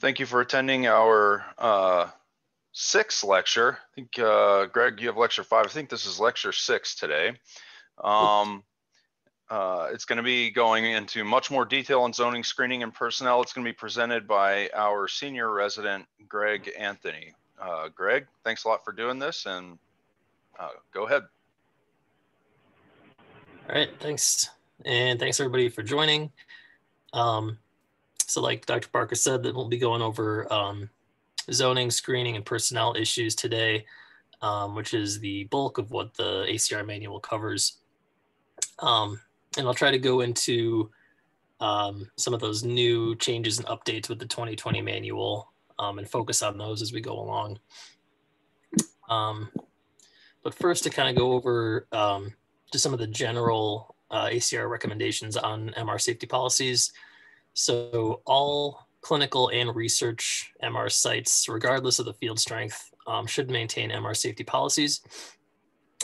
Thank you for attending our sixth lecture. I think, Greg, you have lecture 5. I think this is lecture 6 today. It's going to be going into much more detail on zoning, screening, and personnel. It's going to be presented by our senior resident, Greg Anthony. Greg, thanks a lot for doing this, and go ahead. All right, thanks. And thanks everybody for joining. So like Dr. Parker said, that we'll be going over zoning, screening, and personnel issues today, which is the bulk of what the ACR manual covers. And I'll try to go into some of those new changes and updates with the 2020 manual and focus on those as we go along. But first, to kind of go over just some of the general ACR recommendations on MR safety policies. So all clinical and research MR sites, regardless of the field strength, should maintain MR safety policies.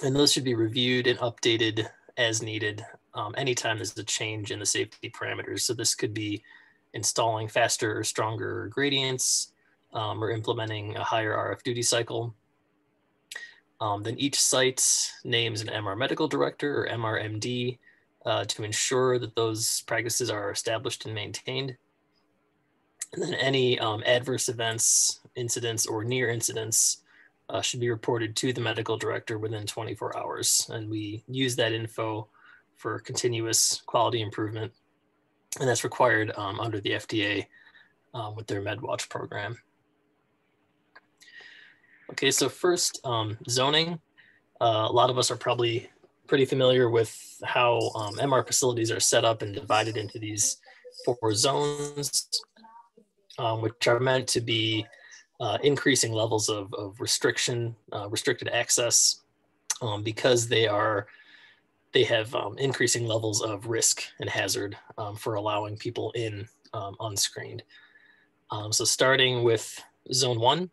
And those should be reviewed and updated as needed anytime there's a change in the safety parameters. So this could be installing faster or stronger gradients or implementing a higher RF duty cycle. Then each site names an MR medical director or Mrmd to ensure that those practices are established and maintained. And then any adverse events, incidents, or near incidents should be reported to the medical director within 24 hours. And we use that info for continuous quality improvement. And that's required under the FDA with their MedWatch program. Okay, so first, zoning. A lot of us are probably pretty familiar with how MR facilities are set up and divided into these 4 zones, which are meant to be increasing levels of restricted access because they have increasing levels of risk and hazard for allowing people in unscreened. So starting with zone 1,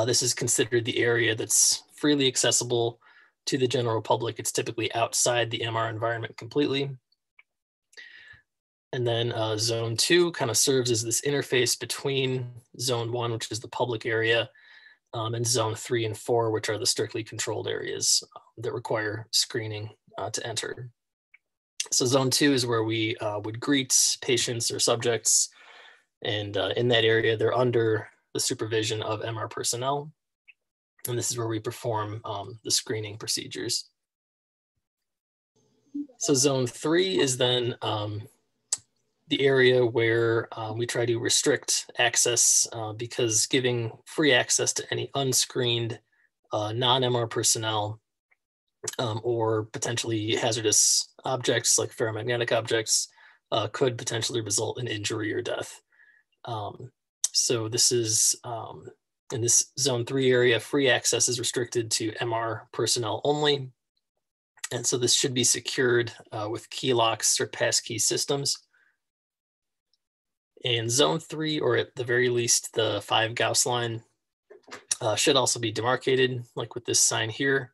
this is considered the area that's freely accessible to the general public. It's typically outside the MR environment completely. And then zone 2 kind of serves as this interface between zone 1, which is the public area, and zone 3 and 4, which are the strictly controlled areas that require screening to enter. So zone 2 is where we would greet patients or subjects. And in that area, they're under the supervision of MR personnel. And this is where we perform the screening procedures. So zone 3 is then the area where we try to restrict access because giving free access to any unscreened non-MR personnel or potentially hazardous objects like ferromagnetic objects could potentially result in injury or death. So this is, in this zone 3 area, free access is restricted to MR personnel only. And so this should be secured with key locks or passkey systems. And zone 3, or at the very least, the 5 Gauss line should also be demarcated, like with this sign here.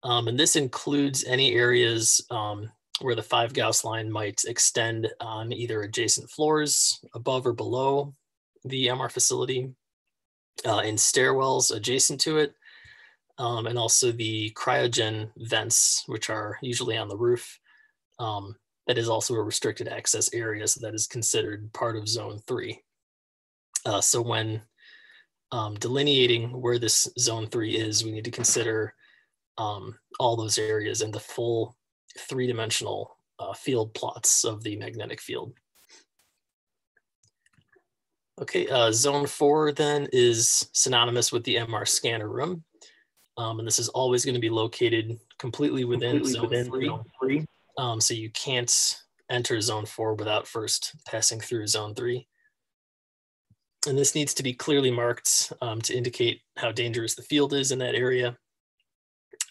And this includes any areas where the 5 Gauss line might extend on either adjacent floors, above or below the MR facility, in stairwells adjacent to it, and also the cryogen vents, which are usually on the roof. That is also a restricted access area, so that is considered part of zone 3. So when delineating where this zone 3 is, we need to consider all those areas and the full 3-dimensional field plots of the magnetic field. Okay, zone 4 then is synonymous with the MR scanner room. And this is always going to be located completely within zone 3. So you can't enter zone 4 without first passing through zone 3. And this needs to be clearly marked to indicate how dangerous the field is in that area.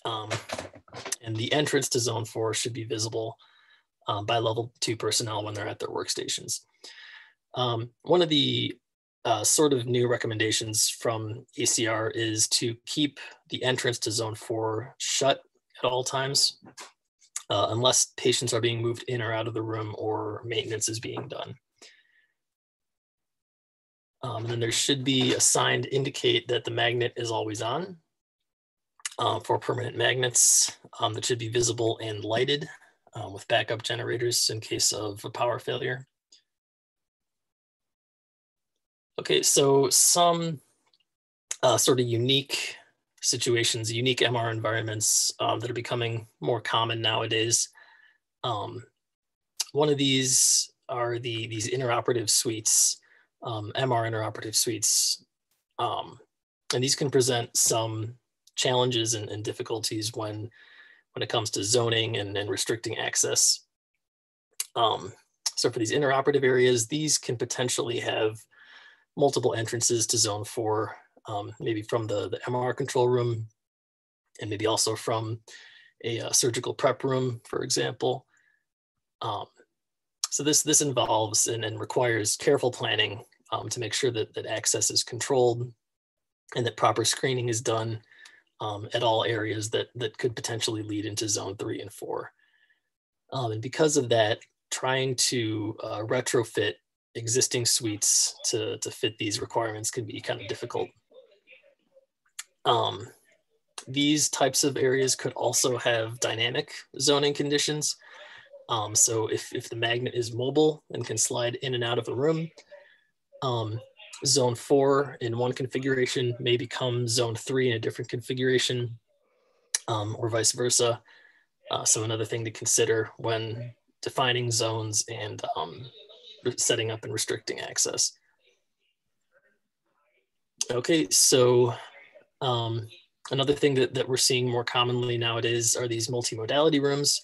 And the entrance to zone 4 should be visible by level 2 personnel when they're at their workstations. One of the sort of new recommendations from ACR is to keep the entrance to zone 4 shut at all times, unless patients are being moved in or out of the room or maintenance is being done. And then there should be a sign to indicate that the magnet is always on. For permanent magnets that should be visible and lighted with backup generators in case of a power failure. Okay, so some sort of unique situations, unique MR environments that are becoming more common nowadays. One of these are these intraoperative suites, MR intraoperative suites. And these can present some challenges and difficulties when it comes to zoning and restricting access. So for these intraoperative areas, these can potentially have multiple entrances to zone 4, maybe from the MR control room, and maybe also from a surgical prep room, for example. So this involves and requires careful planning to make sure that access is controlled and that proper screening is done at all areas that could potentially lead into zone 3 and 4. And because of that, trying to retrofit existing suites to fit these requirements can be kind of difficult. These types of areas could also have dynamic zoning conditions. So if the magnet is mobile and can slide in and out of the room, zone 4 in one configuration may become zone 3 in a different configuration, or vice versa. So another thing to consider when defining zones and setting up and restricting access. Okay, so another thing that we're seeing more commonly nowadays are these multimodality rooms.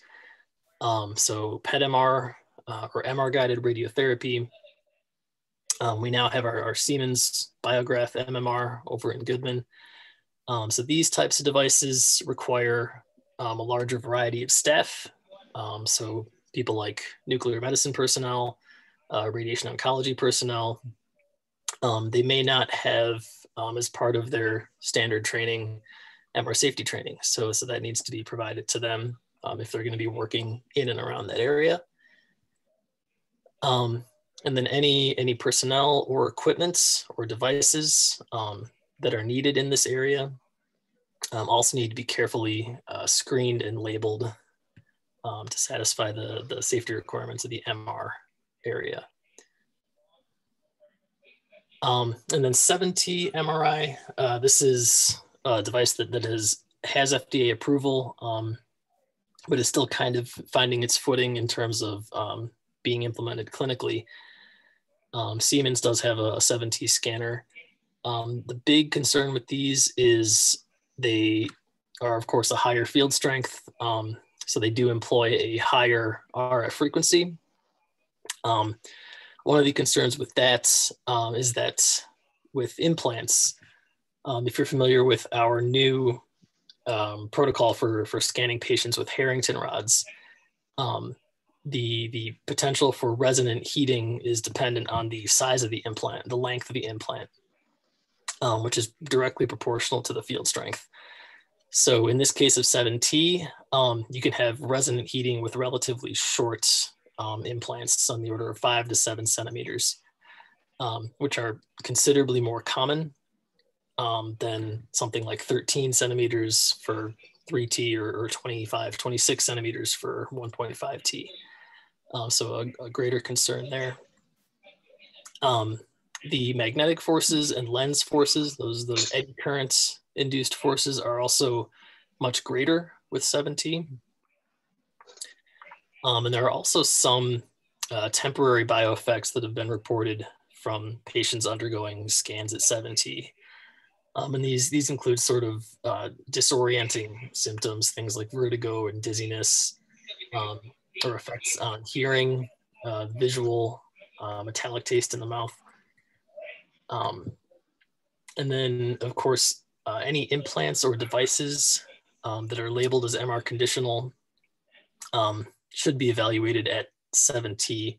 So PET MR or MR guided radiotherapy. We now have our Siemens Biograph MMR over in Goodman. So these types of devices require a larger variety of staff. So people like nuclear medicine personnel, radiation oncology personnel. They may not have, as part of their standard training, MR safety training. So that needs to be provided to them if they're going to be working in and around that area. And then any personnel or equipment or devices that are needed in this area also need to be carefully screened and labeled to satisfy the safety requirements of the MR area. And then 7T MRI, this is a device that has FDA approval, but is still kind of finding its footing in terms of being implemented clinically. Siemens does have a 7T scanner. The big concern with these is they are, of course, a higher field strength. So they do employ a higher RF frequency. One of the concerns with that is that with implants, if you're familiar with our new protocol for scanning patients with Harrington rods, the potential for resonant heating is dependent on the size of the implant, the length of the implant, which is directly proportional to the field strength. So in this case of 7T, you can have resonant heating with relatively short implants on the order of 5 to 7 centimeters, which are considerably more common than something like 13 centimeters for 3T or 26 centimeters for 1.5T. So a greater concern there. The magnetic forces and lens forces, those eddy current induced forces, are also much greater with 7T. And there are also some temporary bioeffects that have been reported from patients undergoing scans at 7T. And these include sort of disorienting symptoms, things like vertigo and dizziness, or effects on hearing, visual, metallic taste in the mouth. And then, of course, any implants or devices that are labeled as MR conditional should be evaluated at 7T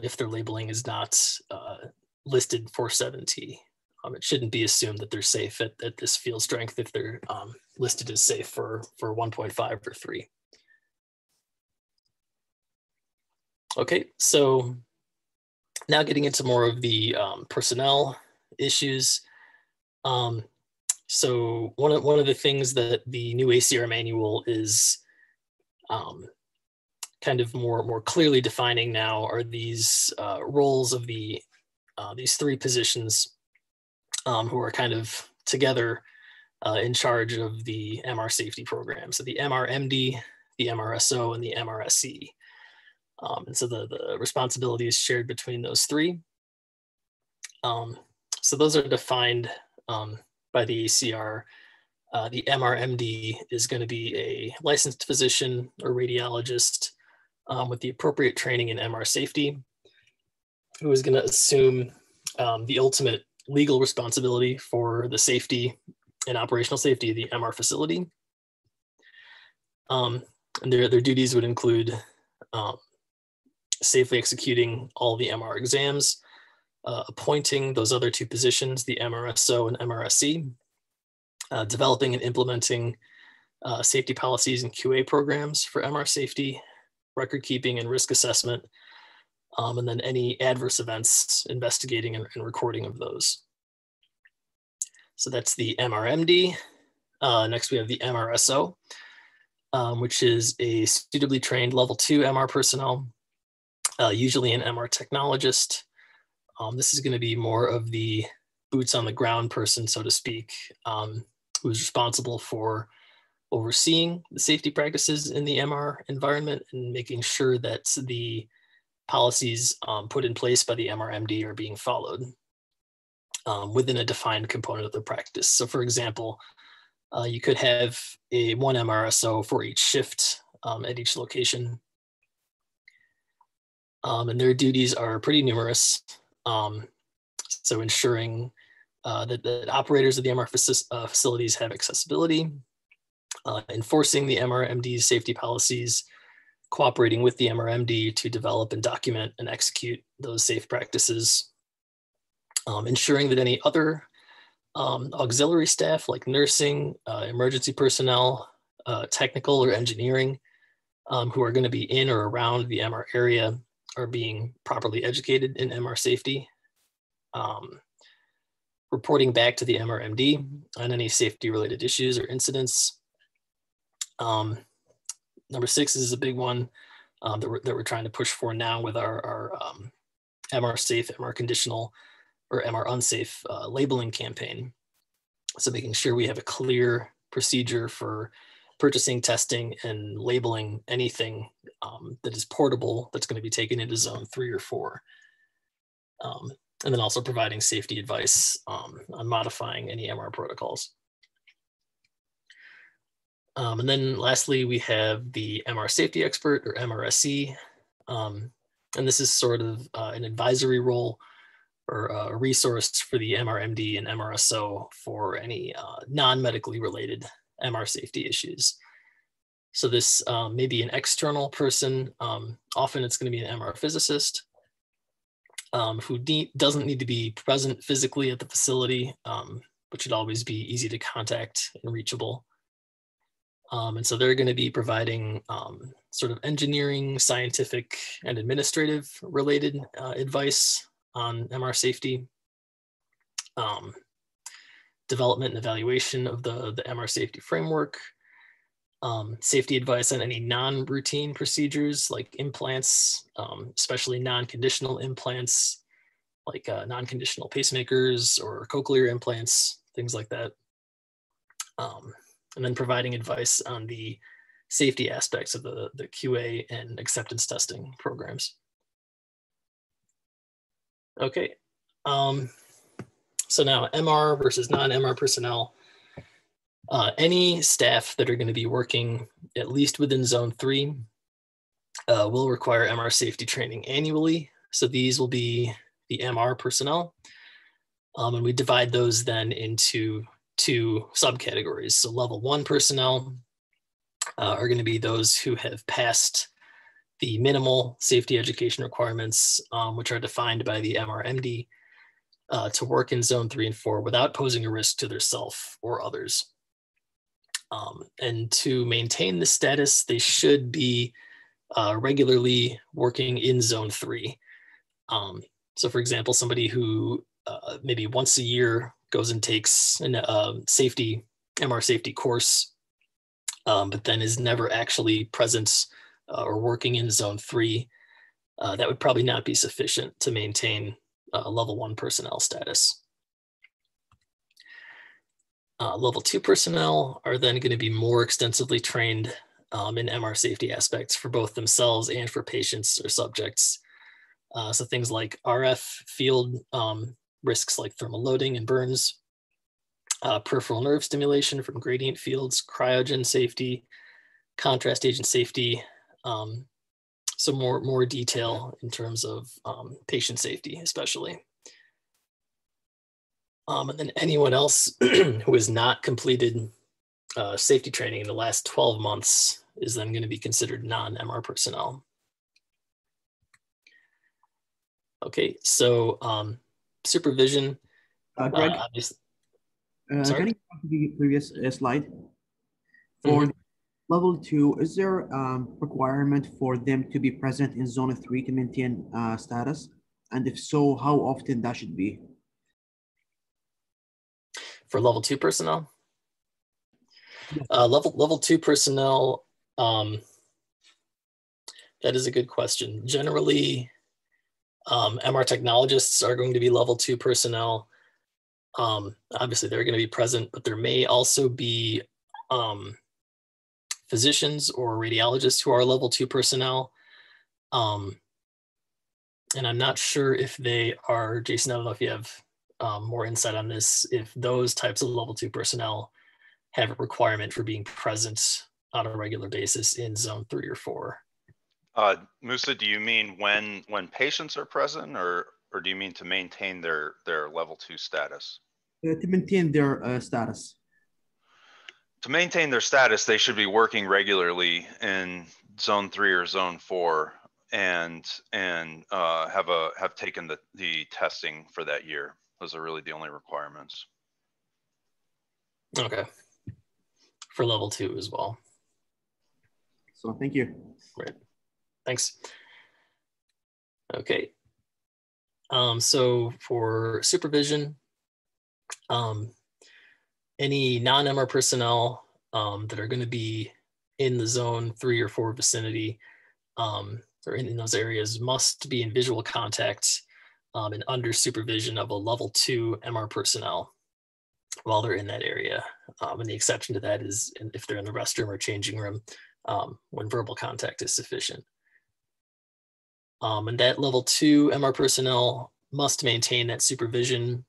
if their labeling is not listed for 7T. It shouldn't be assumed that they're safe at this field strength if they're listed as safe for 1.5 or 3. Okay, so Now getting into more of the personnel issues. So one of the things that the new ACR manual is kind of more clearly defining now are these roles of these three positions who are kind of together in charge of the MR safety program. So the Mrmd, the Mrso, and the Mrse. And so the responsibility is shared between those three. So those are defined by the ACR. The Mrmd is going to be a licensed physician or radiologist with the appropriate training in MR safety, who is going to assume the ultimate legal responsibility for the safety and operational safety of the MR facility. And their duties would include safely executing all the MR exams, appointing those other two positions, the Mrso and Mrse, developing and implementing safety policies and QA programs for MR safety, record keeping and risk assessment, and then any adverse events, investigating and recording of those. So that's the Mrmd. Next, we have the Mrso, which is a suitably trained level 2 MR personnel, usually an MR technologist. This is going to be more of the boots on the ground person, so to speak, who's responsible for overseeing the safety practices in the MR environment and making sure that the policies put in place by the Mrmd are being followed within a defined component of the practice. So for example, you could have one Mrso for each shift at each location. And their duties are pretty numerous. So ensuring that operators of the MR facilities have accessibility, enforcing the Mrmd's safety policies, cooperating with the Mrmd to develop and document and execute those safe practices, ensuring that any other auxiliary staff like nursing, emergency personnel, technical or engineering who are going to be in or around the MR area are being properly educated in MR safety, reporting back to the Mrmd on any safety related issues or incidents. Number 6 is a big one that we're trying to push for now with our MR safe, MR conditional, or MR unsafe labeling campaign. So making sure we have a clear procedure for purchasing, testing, and labeling anything that is portable that's going to be taken into zone 3 or 4. And then also providing safety advice on modifying any MR protocols. And then lastly, we have the MR safety expert or Mrse. And this is sort of an advisory role or a resource for the Mrmd and Mrso for any non-medically related MR safety issues. So this may be an external person. Often it's going to be an MR physicist who doesn't need to be present physically at the facility, but should always be easy to contact and reachable. And so they're going to be providing sort of engineering, scientific, and administrative related advice on MR safety, development and evaluation of the MR safety framework, safety advice on any non-routine procedures like implants, especially non-conditional implants, like non-conditional pacemakers or cochlear implants, things like that. And then providing advice on the safety aspects of the QA and acceptance testing programs. Okay, so now MR versus non-MR personnel. Any staff that are going to be working at least within zone 3 will require MR safety training annually. So these will be the MR personnel. And we divide those then into 2 subcategories. So level 1 personnel are going to be those who have passed the minimal safety education requirements, which are defined by the Mrmd to work in zone 3 and 4 without posing a risk to their self or others. And to maintain this status, they should be regularly working in zone 3. So for example, somebody who maybe once a year goes and takes a MR safety course, but then is never actually present or working in zone 3, that would probably not be sufficient to maintain level 1 personnel status. Level 2 personnel are then going to be more extensively trained in MR safety aspects for both themselves and for patients or subjects. So things like RF field risks like thermal loading and burns, peripheral nerve stimulation from gradient fields, cryogen safety, contrast agent safety. So more detail in terms of patient safety, especially. And then anyone else who has not completed safety training in the last 12 months is then going to be considered non-MR personnel. Okay, so supervision. Greg, sorry? can you go to the previous slide? For level 2, is there requirement for them to be present in zone 3 to maintain status? And if so, how often that should be? For level 2 personnel? Level 2 personnel, that is a good question. Generally, MR technologists are going to be level 2 personnel. Obviously, they're going to be present, but there may also be physicians or radiologists who are level 2 personnel. And I'm not sure if they are, Jason, I don't know if you have more insight on this, if those types of level 2 personnel have a requirement for being present on a regular basis in zone 3 or 4. Mrse, do you mean when patients are present, or do you mean to maintain their level 2 status? To maintain their status. To maintain their status, they should be working regularly in zone 3 or zone 4 and have taken the testing for that year. Those are really the only requirements. Okay. For level 2 as well. So thank you. Great. Thanks. Okay. So for supervision, any non-MR personnel that are going to be in the zone 3 or 4 vicinity or in those areas must be in visual contact and under supervision of a level 2 MR personnel while they're in that area. And the exception to that is if they're in the restroom or changing room when verbal contact is sufficient. And that level 2 MR personnel must maintain that supervision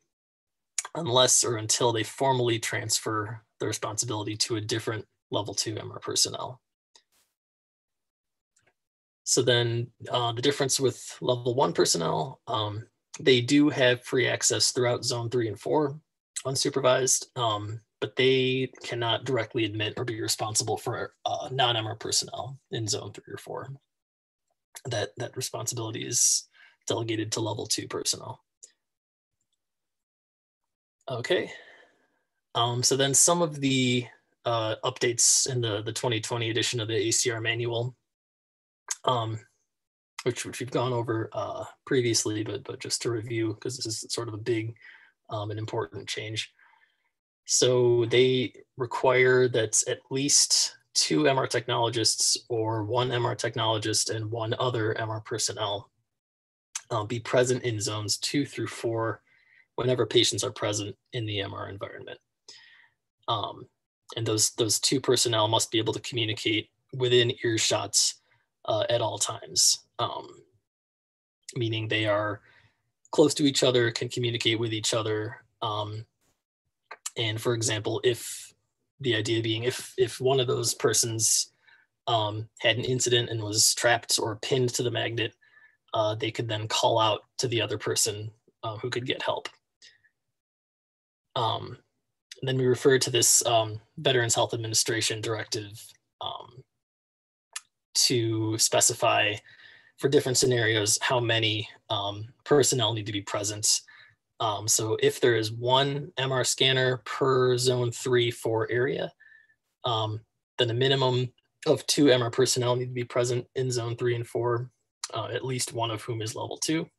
unless or until they formally transfer the responsibility to a different level 2 MR personnel. So then the difference with level 1 personnel, they do have free access throughout zone 3 and 4 unsupervised, but they cannot directly admit or be responsible for non-MR personnel in zone 3 or 4. That responsibility is delegated to level 2 personnel. Okay, so then some of the updates in the 2020 edition of the ACR manual, which we've gone over previously, but just to review, because this is sort of a big and important change. So they require that at least 2 MR technologists or 1 MR technologist and 1 other MR personnel be present in zones 2 through 4 whenever patients are present in the MR environment. And those 2 personnel must be able to communicate within earshots at all times, meaning they are close to each other, can communicate with each other. And for example, if the idea being if one of those persons had an incident and was trapped or pinned to the magnet, they could then call out to the other person who could get help. And then we refer to this Veterans Health Administration directive to specify for different scenarios how many personnel need to be present. So if there is 1 MR scanner per zone 3-4 area, then a minimum of 2 MR personnel need to be present in zone 3 and 4, at least one of whom is level 2.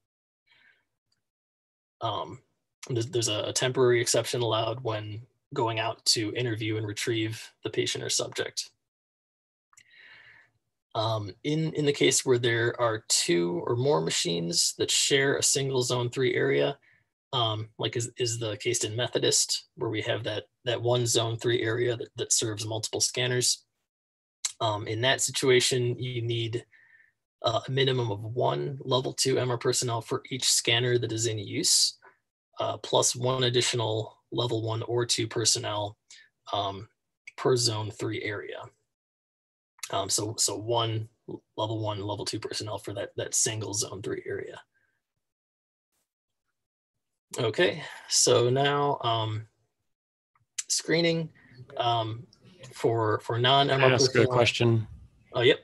There's a temporary exception allowed when going out to interview and retrieve the patient or subject. In the case where there are 2 or more machines that share a single Zone 3 area, like is the case in Methodist, where we have that one Zone 3 area that serves multiple scanners. In that situation, you need a minimum of 1 level 2 MR personnel for each scanner that is in use, plus 1 additional level 1 or 2 personnel per Zone 3 area. So 1 level 1, level 2 personnel for that single Zone 3 area. Okay, so now screening for non-MR personnel. Ask a question. Oh, yep.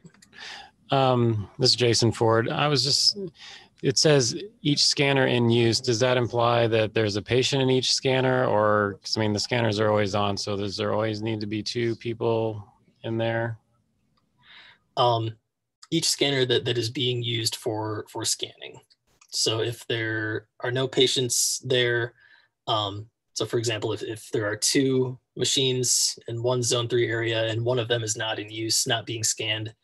This is Jason Ford. It says each scanner in use. Does that imply that there's a patient in each scanner, or, 'cause, I mean, the scanners are always on, so does there always need to be 2 people in there? Each scanner that is being used for scanning. So if there are no patients there, so for example, if there are 2 machines in one Zone 3 area and one of them is not in use, not being scanned,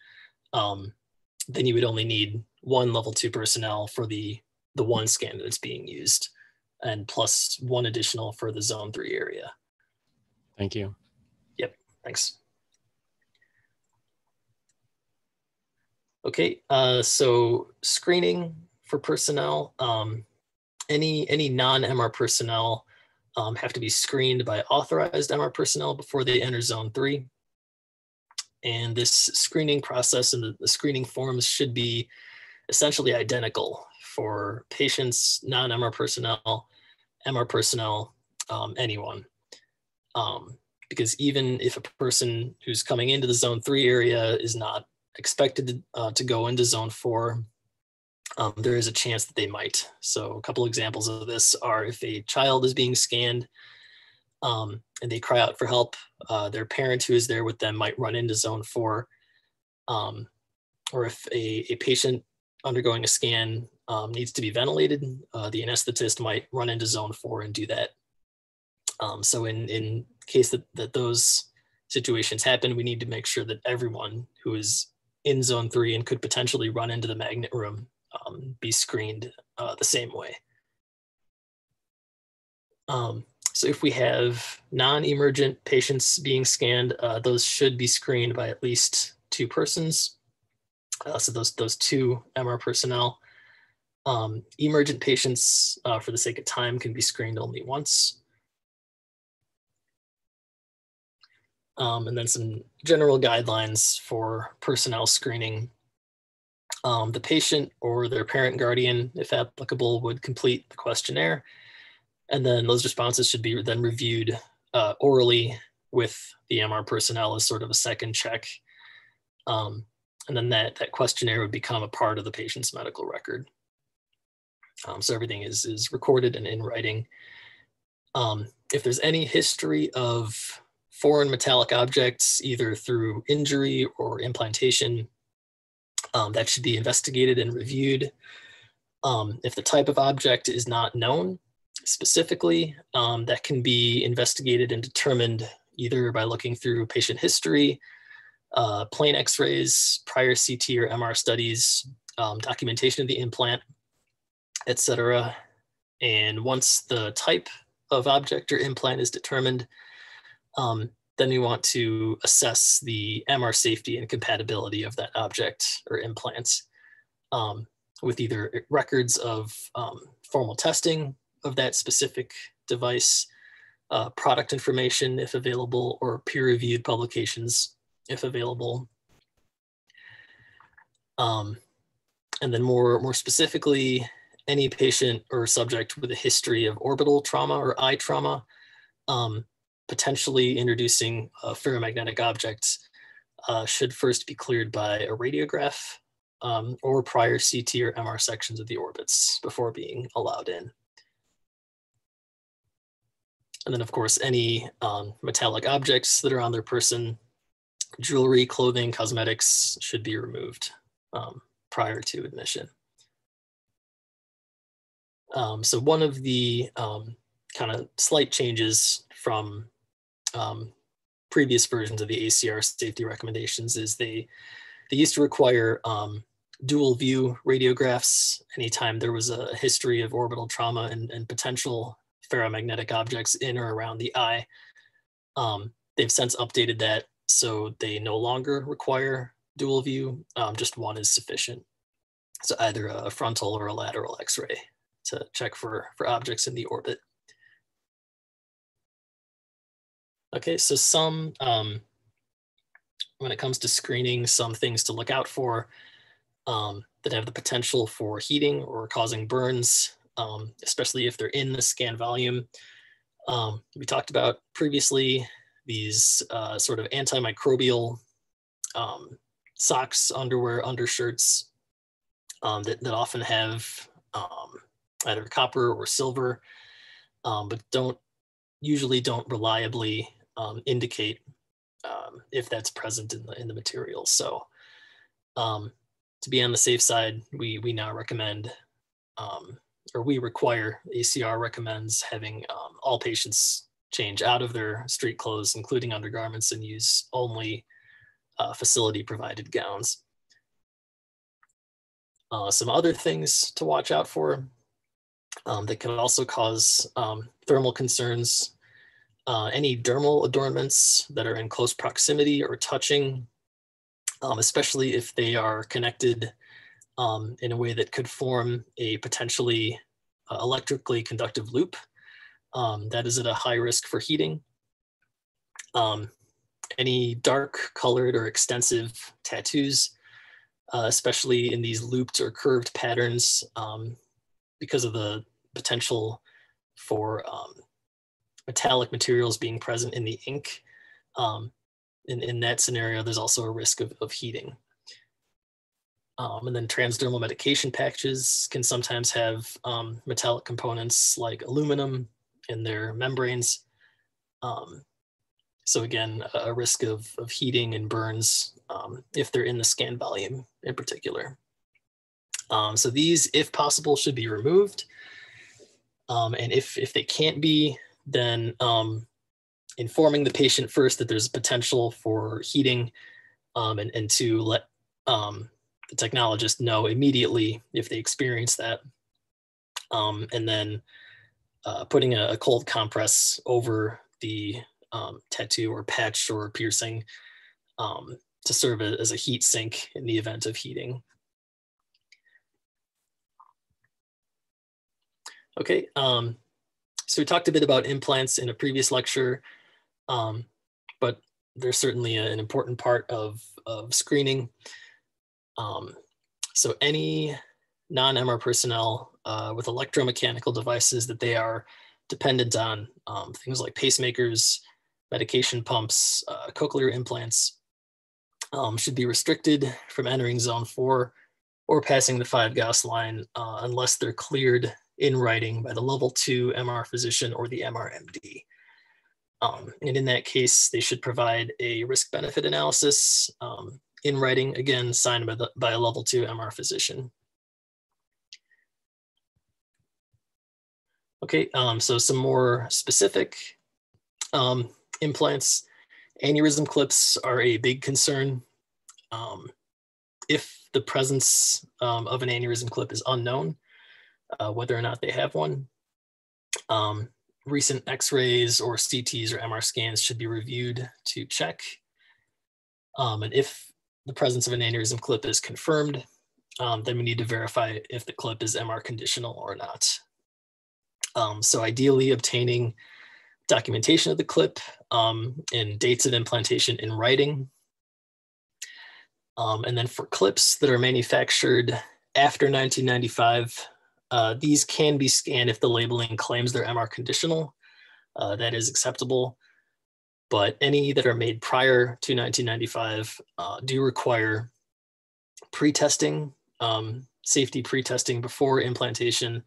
then you would only need 1 level 2 personnel for the one scanner that's being used, and plus 1 additional for the Zone 3 area. Thank you. Yep, thanks. Okay, so screening for personnel, any non-MR personnel have to be screened by authorized MR personnel before they enter Zone 3. And this screening process and the screening forms should be essentially identical for patients, non-MR personnel, MR personnel, anyone. Because even if a person who's coming into the Zone 3 area is not expected to go into Zone 4, there is a chance that they might. So a couple examples of this are if a child is being scanned and they cry out for help, their parent who is there with them might run into Zone 4. Or if a patient undergoing a scan needs to be ventilated, the anesthetist might run into Zone 4 and do that. So in case that those situations happen, we need to make sure that everyone who is in Zone 3 and could potentially run into the magnet room be screened the same way. So if we have non-emergent patients being scanned, those should be screened by at least 2 persons. So those 2 MR personnel. Emergent patients, for the sake of time, can be screened only once. And then some general guidelines for personnel screening. The patient or their parent guardian, if applicable, would complete the questionnaire. And then those responses should be then reviewed orally with the MR personnel as sort of a second check. And then that questionnaire would become a part of the patient's medical record. So everything is recorded and in writing. If there's any history of foreign metallic objects, either through injury or implantation, that should be investigated and reviewed. If the type of object is not known specifically, that can be investigated and determined either by looking through patient history, plain x-rays, prior CT or MR studies, documentation of the implant, etc. And once the type of object or implant is determined, then we want to assess the MR safety and compatibility of that object or implant with either records of formal testing of that specific device, product information if available, or peer-reviewed publications if available. And then more specifically, any patient or subject with a history of orbital trauma or eye trauma, potentially introducing a ferromagnetic object, should first be cleared by a radiograph or prior CT or MR sections of the orbits before being allowed in. And then, of course, any metallic objects that are on their person, jewelry, clothing, cosmetics, should be removed prior to admission. So one of the kind of slight changes from previous versions of the ACR safety recommendations is they used to require dual view radiographs anytime there was a history of orbital trauma and potential ferromagnetic objects in or around the eye. They've since updated that so they no longer require dual view, just one is sufficient. So either a frontal or a lateral X-ray to check for objects in the orbit. Okay, so some, when it comes to screening, some things to look out for that have the potential for heating or causing burns, especially if they're in the scan volume. We talked about previously these sort of antimicrobial socks, underwear, undershirts that often have either copper or silver, but usually don't reliably indicate if that's present in the material. So to be on the safe side, we now recommend, or we require, ACR recommends having all patients change out of their street clothes, including undergarments, and use only facility provided gowns. Some other things to watch out for that could also cause thermal concerns. Any dermal adornments that are in close proximity or touching, especially if they are connected in a way that could form a potentially electrically conductive loop, that is at a high risk for heating. Any dark colored or extensive tattoos, especially in these looped or curved patterns, because of the potential for metallic materials being present in the ink. In that scenario, there's also a risk of heating. And then transdermal medication patches can sometimes have metallic components like aluminum in their membranes. So again, a risk of heating and burns if they're in the scan volume in particular. So these, if possible, should be removed. And if they can't be, then informing the patient first that there's potential for heating, and to let the technologist know immediately if they experience that. And then putting a cold compress over the tattoo or patch or piercing to serve as a heat sink in the event of heating. Okay, so we talked a bit about implants in a previous lecture, but they're certainly an important part of screening. So any non-MR personnel with electromechanical devices that they are dependent on, things like pacemakers, medication pumps, cochlear implants, should be restricted from entering zone 4 or passing the 5 Gauss line unless they're cleared in writing by the level 2 MR physician or the Mrmd. And in that case, they should provide a risk-benefit analysis in writing, again, signed by a level 2 MR physician. Okay, so some more specific implants. Aneurysm clips are a big concern. If the presence of an aneurysm clip is unknown, whether or not they have one, recent X-rays or CTs or MR scans should be reviewed to check. And if the presence of an aneurysm clip is confirmed, then we need to verify if the clip is MR conditional or not. So ideally obtaining documentation of the clip and dates of implantation in writing. And then for clips that are manufactured after 1995, these can be scanned if the labeling claims they're MR conditional. That is acceptable. But any that are made prior to 1995 do require pre-testing, safety pre-testing before implantation,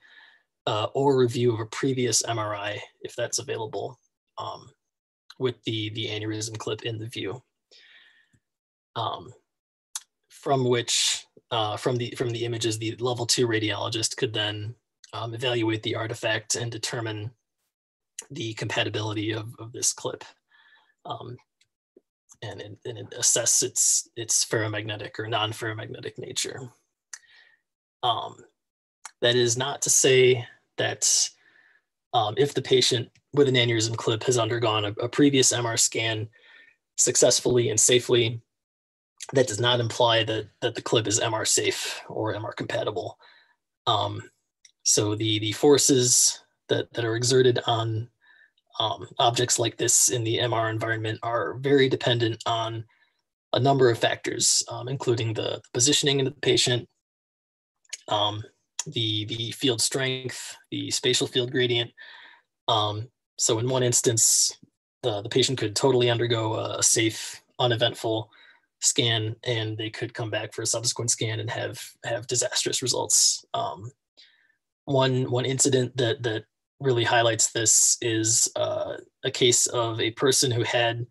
or review of a previous MRI if that's available, with the aneurysm clip in the view. From which, from the images, the level 2 radiologist could then evaluate the artifact and determine the compatibility of this clip, and assess its ferromagnetic or non-ferromagnetic nature. That is not to say that if the patient with an aneurysm clip has undergone a previous MR scan successfully and safely, that does not imply that the clip is MR safe or MR compatible. So the forces that are exerted on objects like this in the MR environment are very dependent on a number of factors, including the positioning of the patient, the field strength, the spatial field gradient. So in one instance, the patient could totally undergo a safe, uneventful scan, and they could come back for a subsequent scan and have disastrous results. One incident that really highlights this is a case of a person who had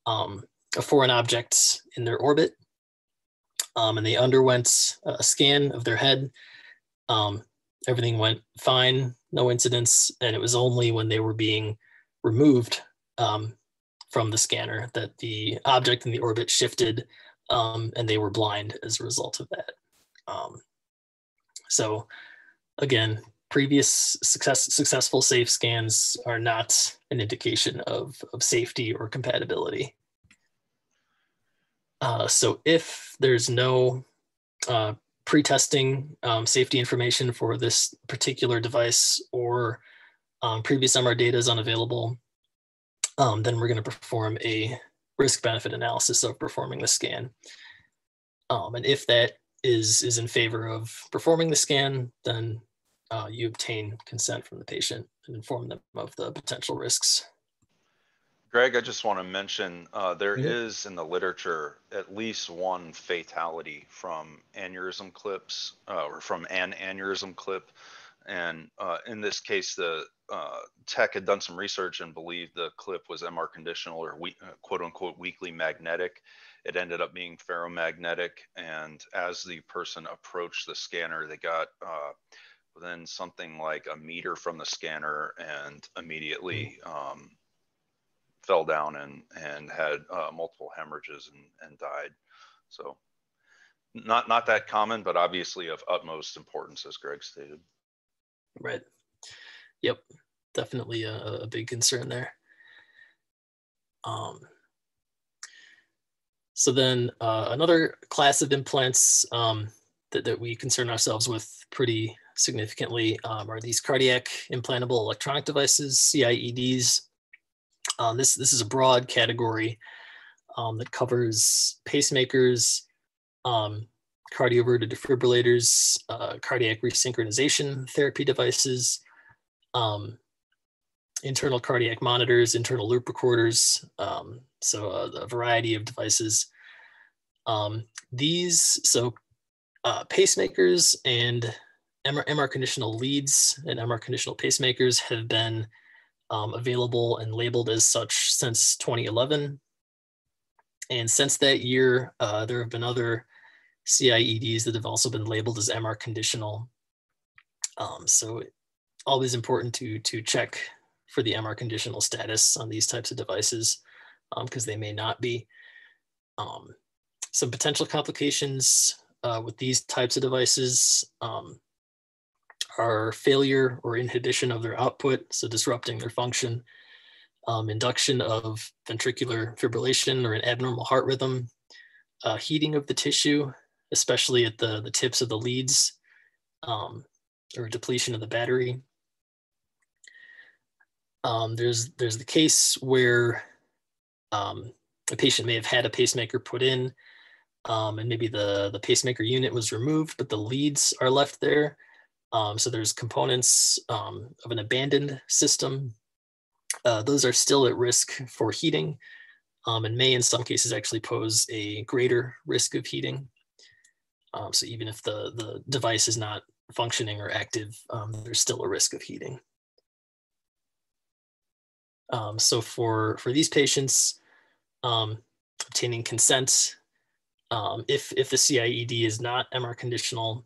a foreign object in their orbit, and they underwent a scan of their head. Everything went fine, no incidents, and it was only when they were being removed from the scanner that the object in the orbit shifted, and they were blind as a result of that. So again, previous successful safe scans are not an indication of safety or compatibility. So if there's no pre-testing safety information for this particular device, or previous MR data is unavailable, then we're going to perform a risk-benefit analysis of performing the scan. And if that is in favor of performing the scan, then you obtain consent from the patient and inform them of the potential risks. Greg, I just want to mention there is in the literature at least one fatality from aneurysm clips, or from an aneurysm clip. And in this case, the tech had done some research and believed the clip was MR conditional, or quote unquote weakly magnetic. It ended up being ferromagnetic. And as the person approached the scanner, they got within something like a meter from the scanner and immediately fell down and had multiple hemorrhages and died. So not that common, but obviously of utmost importance, as Greg stated. Right. Yep. Definitely a big concern there. So then another class of implants that we concern ourselves with pretty significantly are these cardiac implantable electronic devices, CIEDs. This is a broad category that covers pacemakers, cardioverted defibrillators, cardiac resynchronization therapy devices, internal cardiac monitors, internal loop recorders, so a variety of devices. Pacemakers and MR conditional leads and MR conditional pacemakers have been available and labeled as such since 2011. And since that year, there have been other CIEDs that have also been labeled as MR conditional. So always important to check for the MR conditional status on these types of devices, because they may not be. Some potential complications with these types of devices are failure or inhibition of their output, so disrupting their function, induction of ventricular fibrillation or an abnormal heart rhythm, heating of the tissue, especially at the tips of the leads, or depletion of the battery. There's the case where a patient may have had a pacemaker put in, and maybe the pacemaker unit was removed, but the leads are left there. So there's components of an abandoned system. Those are still at risk for heating, and may in some cases actually pose a greater risk of heating. So even if the device is not functioning or active, there's still a risk of heating. So for these patients, obtaining consent, if the CIED is not MR conditional,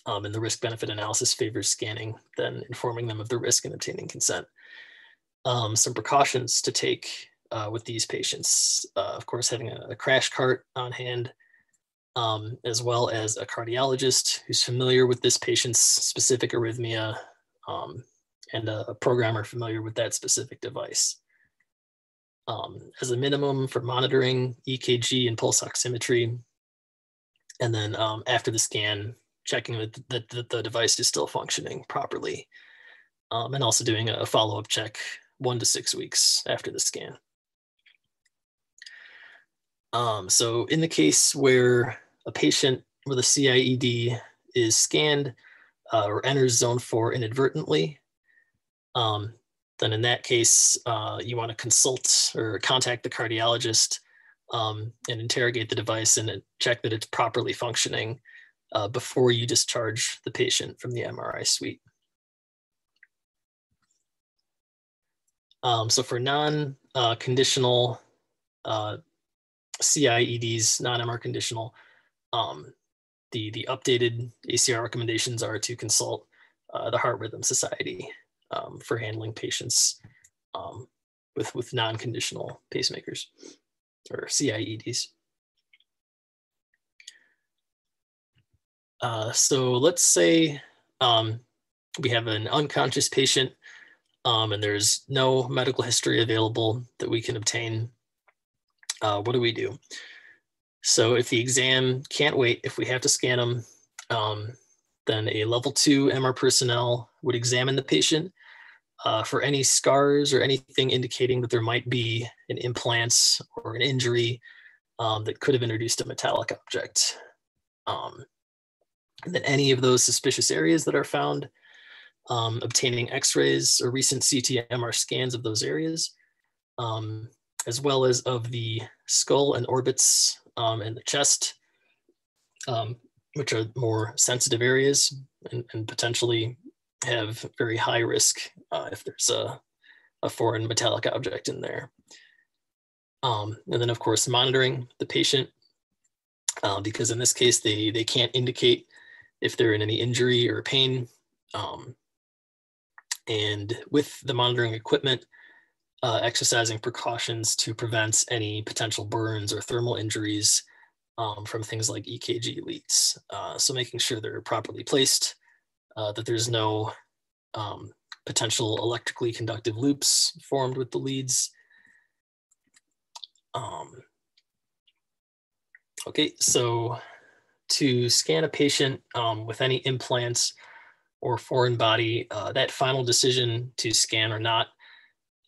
And the risk-benefit analysis favors scanning than informing them of the risk in obtaining consent. Some precautions to take with these patients, of course, having a crash cart on hand, as well as a cardiologist who's familiar with this patient's specific arrhythmia, and a programmer familiar with that specific device. As a minimum for monitoring EKG and pulse oximetry, and then after the scan, checking that the device is still functioning properly, and also doing a follow-up check 1 to 6 weeks after the scan. So in the case where a patient with a CIED is scanned or enters zone 4 inadvertently, then in that case, you want to consult or contact the cardiologist and interrogate the device and check that it's properly functioning before you discharge the patient from the MRI suite. So for non-conditional CIEDs, non-MR conditional, the updated ACR recommendations are to consult the Heart Rhythm Society for handling patients with non-conditional pacemakers or CIEDs. So let's say we have an unconscious patient and there's no medical history available that we can obtain. What do we do? So if the exam can't wait, if we have to scan them, then a level 2 MR personnel would examine the patient for any scars or anything indicating that there might be an implant or an injury that could have introduced a metallic object. And then any of those suspicious areas that are found, obtaining x-rays or recent CT MR scans of those areas, as well as of the skull and orbits and the chest, which are more sensitive areas and potentially have very high risk if there's a foreign metallic object in there. And then of course, monitoring the patient, because in this case, they can't indicate if they're in any injury or pain. And with the monitoring equipment, exercising precautions to prevent any potential burns or thermal injuries from things like EKG leads. So making sure they're properly placed, that there's no potential electrically conductive loops formed with the leads. Okay, so to scan a patient with any implants or foreign body, that final decision to scan or not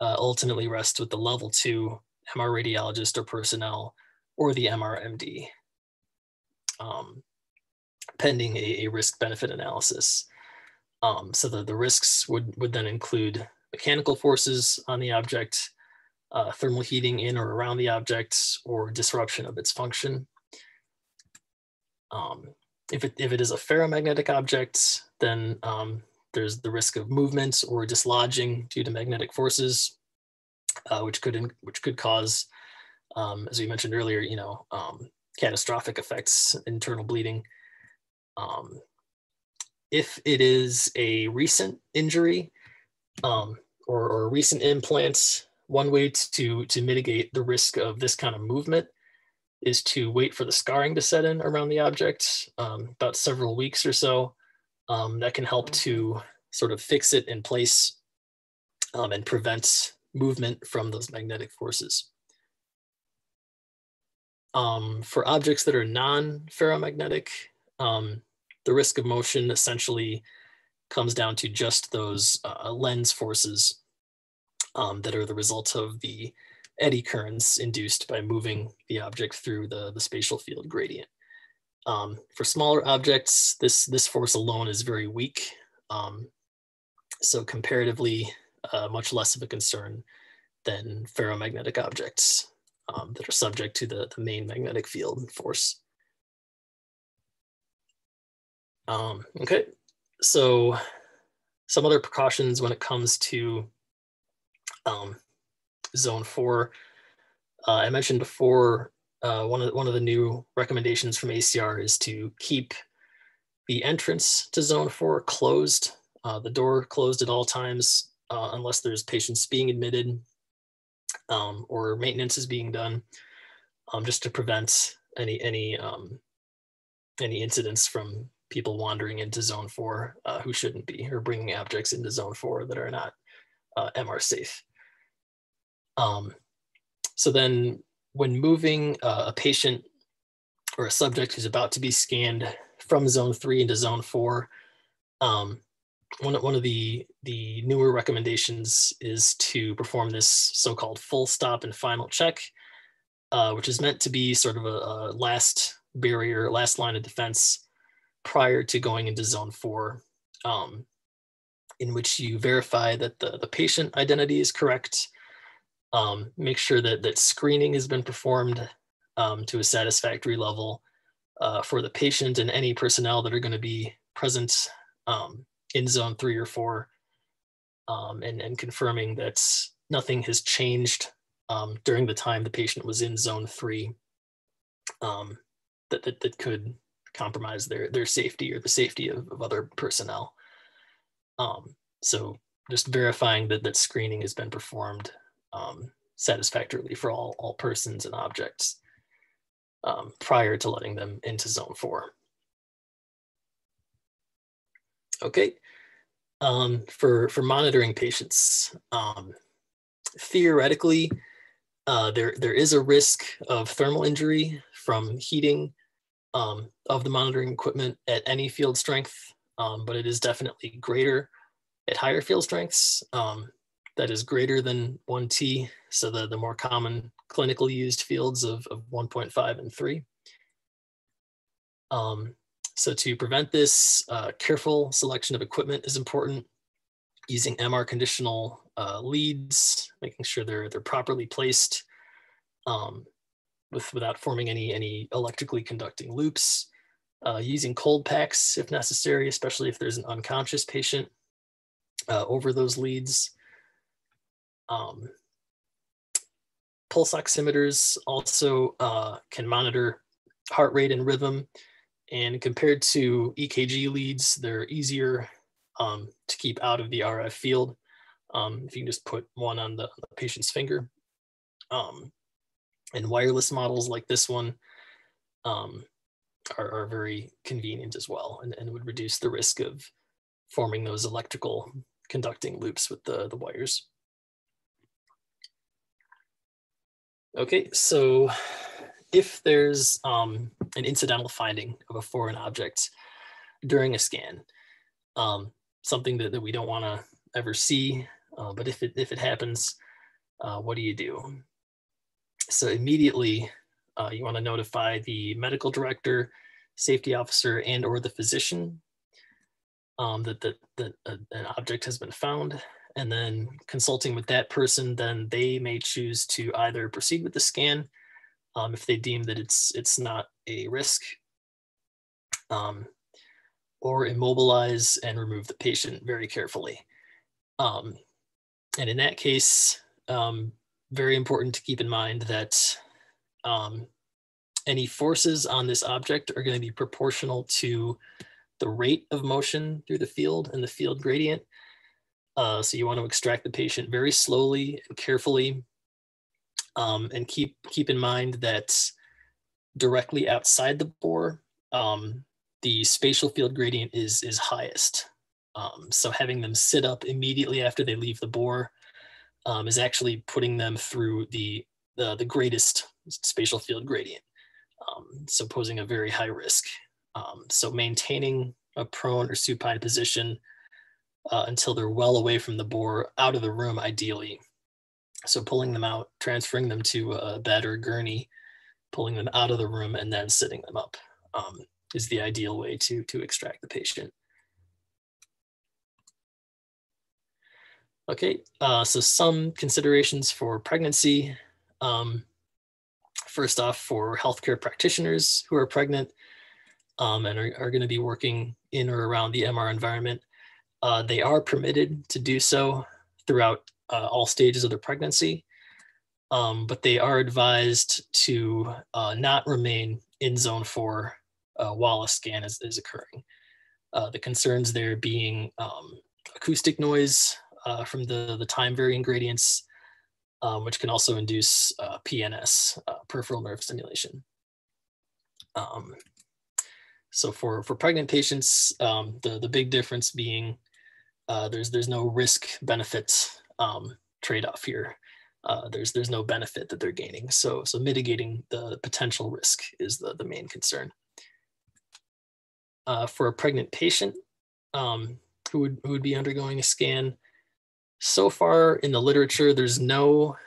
ultimately rests with the level 2 MR radiologist or personnel or the Mrmd, pending a risk-benefit analysis. So the risks would then include mechanical forces on the object, thermal heating in or around the object, or disruption of its function. If it is a ferromagnetic object, then there's the risk of movement or dislodging due to magnetic forces, which could cause, as we mentioned earlier, catastrophic effects, internal bleeding. If it is a recent injury or a recent implant, one way to mitigate the risk of this kind of movement is to wait for the scarring to set in around the object, about several weeks or so. That can help to sort of fix it in place and prevent movement from those magnetic forces. For objects that are non-ferromagnetic, the risk of motion essentially comes down to just those lens forces that are the result of the eddy currents induced by moving the object through the spatial field gradient. For smaller objects, this force alone is very weak, so comparatively much less of a concern than ferromagnetic objects that are subject to the main magnetic field force. Okay, so some other precautions when it comes to zone 4. I mentioned before, one of the new recommendations from ACR is to keep The entrance to zone 4 closed, the door closed at all times unless there's patients being admitted or maintenance is being done, just to prevent any incidents from people wandering into zone 4 who shouldn't be, or bringing objects into zone 4 that are not MR safe. So then when moving a patient or a subject who's about to be scanned from zone 3 into zone 4, one of the newer recommendations is to perform this so-called full stop and final check, which is meant to be sort of a last barrier, last line of defense prior to going into zone 4, in which you verify that the patient identity is correct, make sure that screening has been performed to a satisfactory level for the patient and any personnel that are going to be present in zone 3 or 4, and confirming that nothing has changed during the time the patient was in zone 3 that could compromise their safety or the safety of other personnel. So just verifying that screening has been performed satisfactorily for all persons and objects prior to letting them into zone 4. Okay, for monitoring patients, theoretically, there is a risk of thermal injury from heating of the monitoring equipment at any field strength, but it is definitely greater at higher field strengths. That is greater than 1T, so the more common clinical used fields of 1.5 and 3. So to prevent this, careful selection of equipment is important. Using MR conditional leads, making sure they're properly placed without forming any electrically conducting loops. Using cold packs if necessary, especially if there's an unconscious patient over those leads. Pulse oximeters also can monitor heart rate and rhythm, and compared to EKG leads, they're easier to keep out of the RF field if you can just put one on the patient's finger. And wireless models like this one are very convenient as well, and would reduce the risk of forming those electrical conducting loops with the wires. Okay, so if there's an incidental finding of a foreign object during a scan, something that we don't want to ever see, but if it happens, what do you do? So immediately, you want to notify the medical director, safety officer, and or the physician that an object has been found. And then consulting with that person, then they may choose to either proceed with the scan if they deem that it's not a risk, or immobilize and remove the patient very carefully. And in that case, very important to keep in mind that any forces on this object are going to be proportional to the rate of motion through the field and the field gradient. So you want to extract the patient very slowly and carefully, and keep in mind that directly outside the bore, the spatial field gradient is highest. So having them sit up immediately after they leave the bore is actually putting them through the greatest spatial field gradient, so posing a very high risk. So maintaining a prone or supine position until they're well away from the bore, out of the room ideally. So pulling them out, transferring them to a bed or gurney, pulling them out of the room, and then sitting them up is the ideal way to extract the patient. Okay, so some considerations for pregnancy. First off, for healthcare practitioners who are pregnant and are going to be working in or around the MR environment, they are permitted to do so throughout all stages of their pregnancy, but they are advised to not remain in zone 4 while a scan is occurring. The concerns there being acoustic noise from the time varying gradients, which can also induce PNS, peripheral nerve stimulation. So for pregnant patients, the big difference being there's no risk benefit trade-off here. There's no benefit that they're gaining. So mitigating the potential risk is the main concern. For a pregnant patient who would be undergoing a scan, so far in the literature, there's no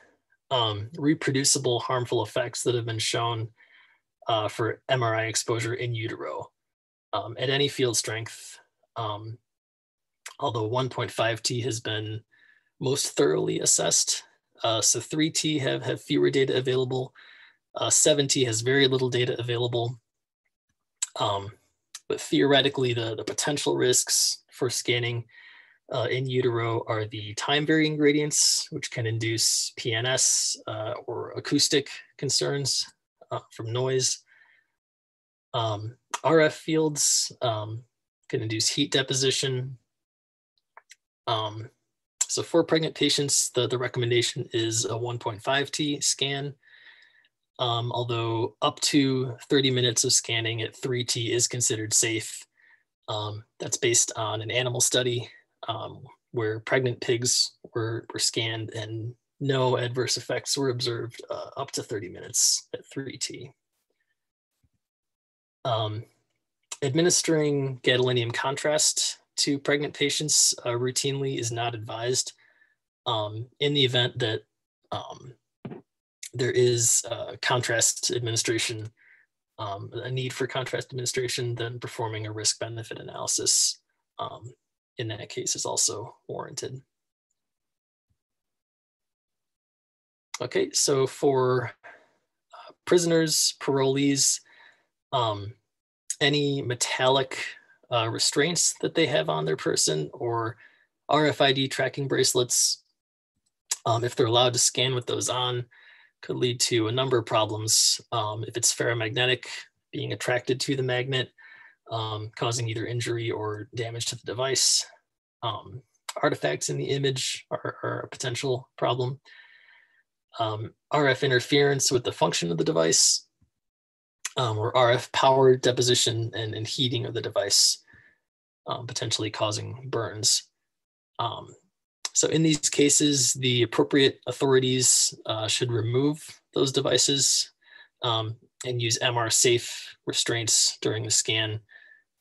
reproducible harmful effects that have been shown for MRI exposure in utero at any field strength, although 1.5T has been most thoroughly assessed. So 3T have fewer data available. 7T has very little data available. But theoretically, the potential risks for scanning in utero are the time varying gradients, which can induce PNS or acoustic concerns from noise. RF fields can induce heat deposition. So for pregnant patients, the recommendation is a 1.5T scan, although up to 30 minutes of scanning at 3T is considered safe. That's based on an animal study where pregnant pigs were scanned and no adverse effects were observed up to 30 minutes at 3T. Administering gadolinium contrast to pregnant patients routinely is not advised. In the event that there is contrast administration, a need for contrast administration, then performing a risk-benefit analysis in that case is also warranted. Okay, so for prisoners, parolees, any metallic restraints that they have on their person or RFID tracking bracelets, if they're allowed to scan with those on, could lead to a number of problems. If it's ferromagnetic, being attracted to the magnet, causing either injury or damage to the device. Artifacts in the image are a potential problem. RF interference with the function of the device, or RF power deposition and heating of the device, potentially causing burns. So in these cases, the appropriate authorities should remove those devices and use MR safe restraints during the scan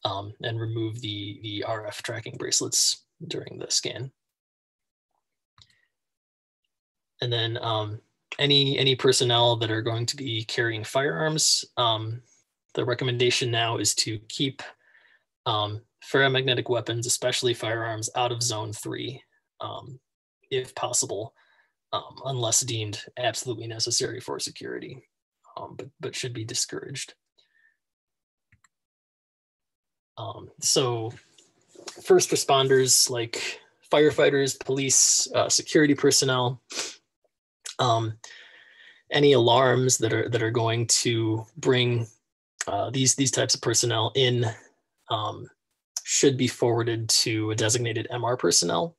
and remove the RF tracking bracelets during the scan. And then any personnel that are going to be carrying firearms, the recommendation now is to keep ferromagnetic weapons, especially firearms, out of zone 3. If possible, unless deemed absolutely necessary for security, but should be discouraged. So first responders like firefighters, police, security personnel, any alarms that are going to bring these types of personnel in should be forwarded to a designated MR personnel.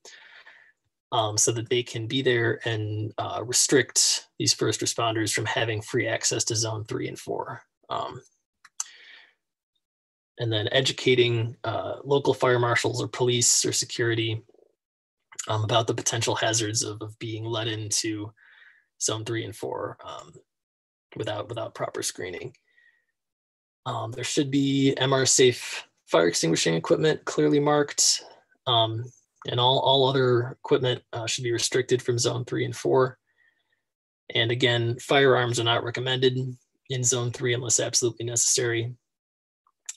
So that they can be there and restrict these first responders from having free access to zone 3 and 4. And then educating local fire marshals or police or security about the potential hazards of being let into zone 3 and 4 without proper screening. There should be MR safe fire extinguishing equipment clearly marked. And all other equipment should be restricted from zone 3 and 4. And again, firearms are not recommended in zone 3 unless absolutely necessary.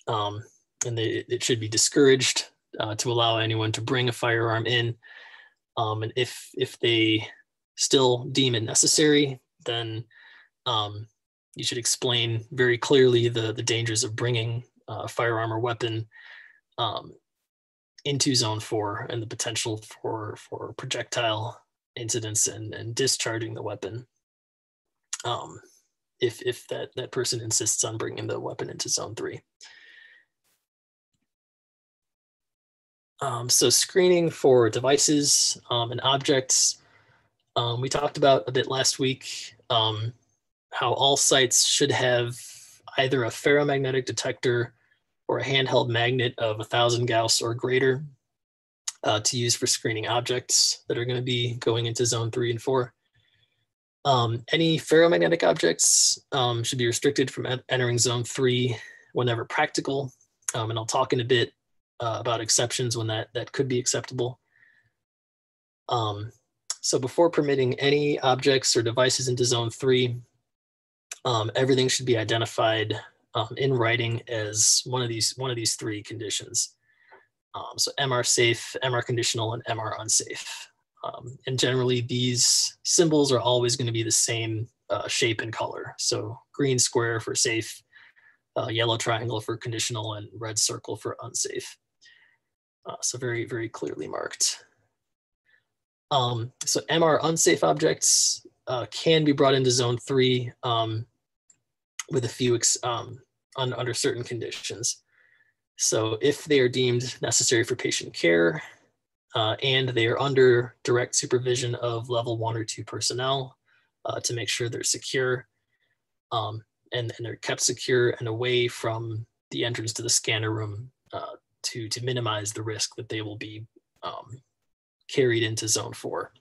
And it should be discouraged to allow anyone to bring a firearm in. And if they still deem it necessary, then you should explain very clearly the dangers of bringing a firearm or weapon into zone 4 and the potential for projectile incidents and discharging the weapon if that person insists on bringing the weapon into zone 3. So screening for devices and objects, we talked about a bit last week, how all sites should have either a ferromagnetic detector or a handheld magnet of 1,000 Gauss or greater to use for screening objects that are going to be going into zone 3 and 4. Any ferromagnetic objects should be restricted from entering zone 3 whenever practical. And I'll talk in a bit about exceptions when that could be acceptable. So before permitting any objects or devices into zone 3, everything should be identified in writing as one of these 3 conditions. So MR safe, MR conditional, and MR unsafe. And generally these symbols are always going to be the same shape and color. So green square for safe, yellow triangle for conditional, and red circle for unsafe. So very, very clearly marked. So MR unsafe objects can be brought into zone 3 with a few under certain conditions. So if they are deemed necessary for patient care and they are under direct supervision of level 1 or 2 personnel to make sure they're secure and they're kept secure and away from the entrance to the scanner room to minimize the risk that they will be carried into zone 4.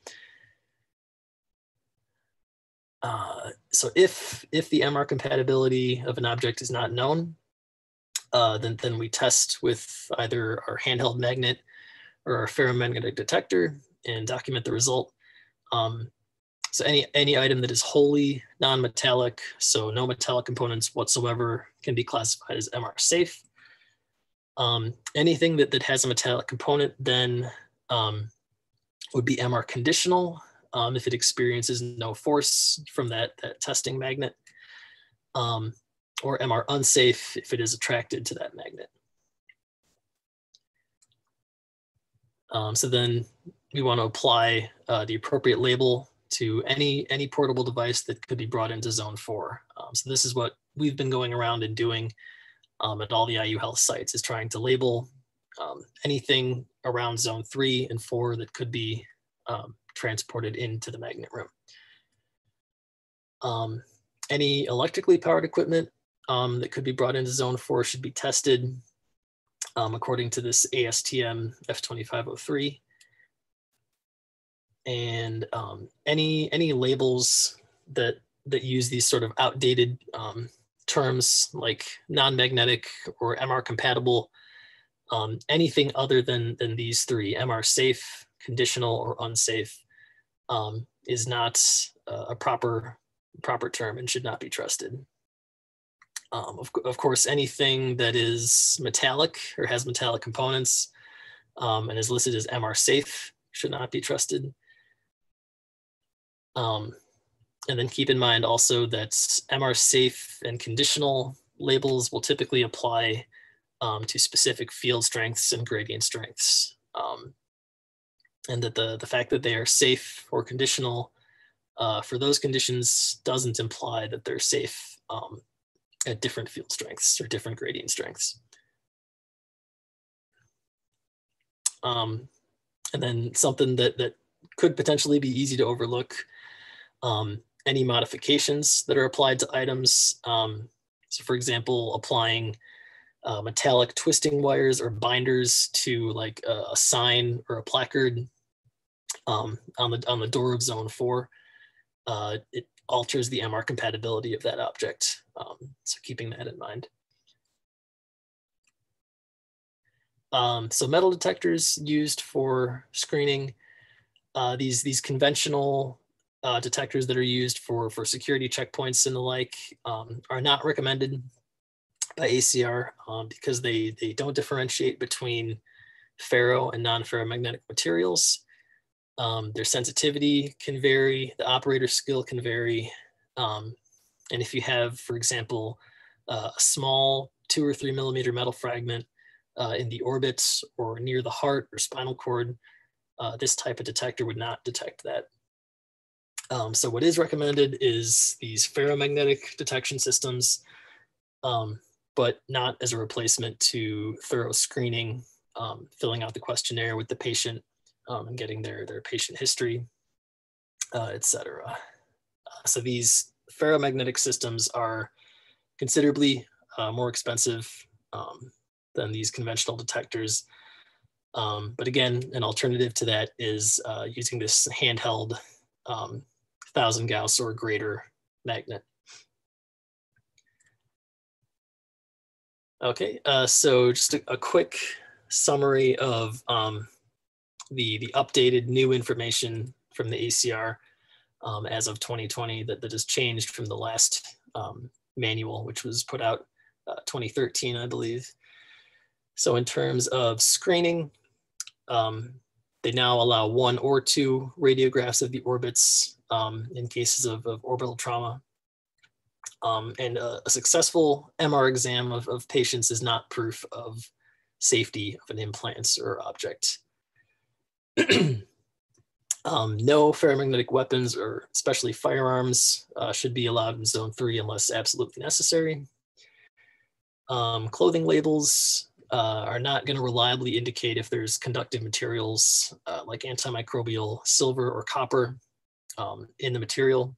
So if the MR compatibility of an object is not known, then we test with either our handheld magnet or our ferromagnetic detector and document the result. So any item that is wholly non-metallic, so no metallic components whatsoever, can be classified as MR safe. Anything that has a metallic component then would be MR conditional if it experiences no force from that testing magnet, or MR unsafe if it is attracted to that magnet. So then we want to apply the appropriate label to any portable device that could be brought into zone 4. So this is what we've been going around and doing at all the IU Health sites, is trying to label anything around zone 3 and 4 that could be transported into the magnet room. Any electrically powered equipment that could be brought into zone 4 should be tested according to this ASTM F2503. And any labels that use these sort of outdated terms like non-magnetic or MR compatible, anything other than these 3, MR safe, conditional, or unsafe, is not a proper term and should not be trusted. Of course, anything that is metallic or has metallic components and is listed as MR safe should not be trusted. And then keep in mind also that MR safe and conditional labels will typically apply to specific field strengths and gradient strengths. And that the fact that they are safe or conditional for those conditions doesn't imply that they're safe at different field strengths or different gradient strengths. And then something that could potentially be easy to overlook, any modifications that are applied to items. So for example, applying metallic twisting wires or binders to like a sign or a placard on the door of zone 4, it alters the MR compatibility of that object. So keeping that in mind. So metal detectors used for screening, these conventional detectors that are used for security checkpoints and the like are not recommended by ACR because they don't differentiate between ferro and non-ferromagnetic materials. Their sensitivity can vary, the operator skill can vary. And if you have, for example, a small 2 or 3 millimeter metal fragment in the orbits or near the heart or spinal cord, this type of detector would not detect that. So what is recommended is these ferromagnetic detection systems, but not as a replacement to thorough screening filling out the questionnaire with the patient and getting their patient history, etc. So these ferromagnetic systems are considerably more expensive than these conventional detectors. But again, an alternative to that is using this handheld 1000 Gauss or greater magnet. Okay, so just a quick summary of the updated new information from the ACR as of 2020 that has changed from the last manual, which was put out 2013, I believe. So in terms of screening, they now allow 1 or 2 radiographs of the orbits in cases of orbital trauma. And a successful MR exam of patients is not proof of safety of an implant or object. No ferromagnetic weapons, or especially firearms, should be allowed in Zone 3 unless absolutely necessary. Clothing labels are not going to reliably indicate if there's conductive materials like antimicrobial silver or copper in the material.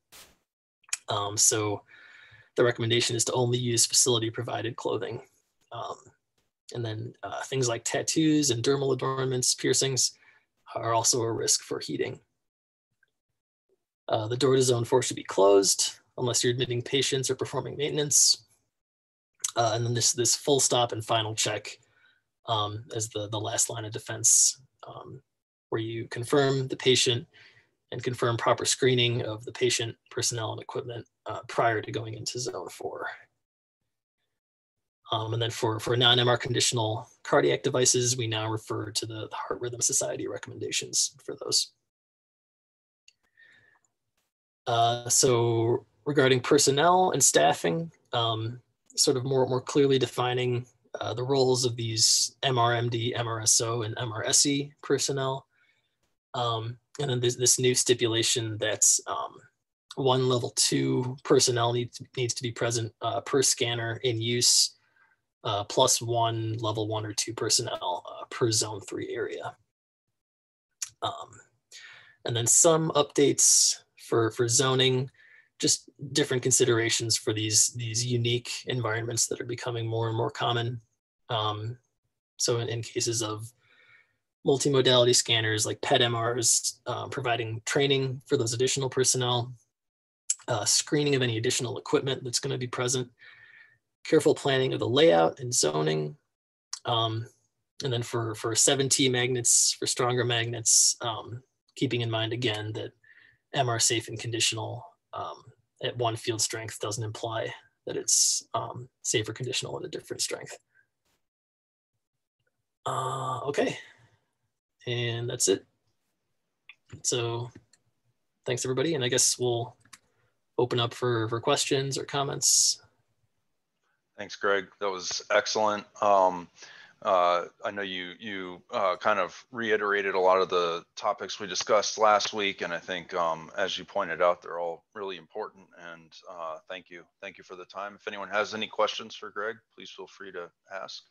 So the recommendation is to only use facility provided clothing. And then things like tattoos and dermal adornments, piercings, are also a risk for heating. The door to Zone 4 should be closed unless you're admitting patients or performing maintenance. And then this full stop and final check as the last line of defense, where you confirm the patient and confirm proper screening of the patient, personnel, and equipment prior to going into Zone 4. And then for non-MR conditional cardiac devices, we now refer to the Heart Rhythm Society recommendations for those. So regarding personnel and staffing, sort of more clearly defining the roles of these Mrmd, Mrso, and Mrse personnel. And then there's this new stipulation that's 1 level 2 personnel needs to be present per scanner in use, plus 1 level 1 or 2 personnel per Zone 3 area. And then some updates for zoning, just different considerations for these unique environments that are becoming more and more common. So in cases of multimodality scanners like PET MRs, providing training for those additional personnel, screening of any additional equipment that's going to be present, careful planning of the layout and zoning, and then for 7T magnets, for stronger magnets, keeping in mind again that MR safe and conditional at 1 field strength doesn't imply that it's safe or conditional at a different strength. Okay, and that's it. So thanks everybody, and I guess we'll open up for questions or comments. Thanks, Greg. That was excellent. I know you kind of reiterated a lot of the topics we discussed last week, and I think as you pointed out, they're all really important. And thank you for the time. If anyone has any questions for Greg, please feel free to ask.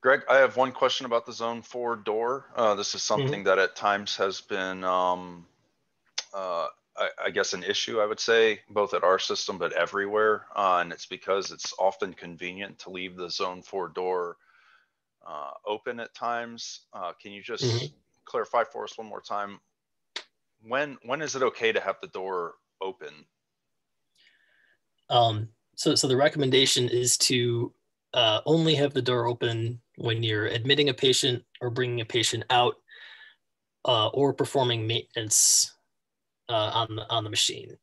Greg, I have one question about the Zone 4 door. This is something that at times has been, I guess, an issue, I would say, both at our system, but everywhere. And it's because it's often convenient to leave the Zone 4 door open at times. Can you just clarify for us one more time? When is it okay to have the door open? So the recommendation is to only have the door open when you're admitting a patient or bringing a patient out or performing maintenance on the machine.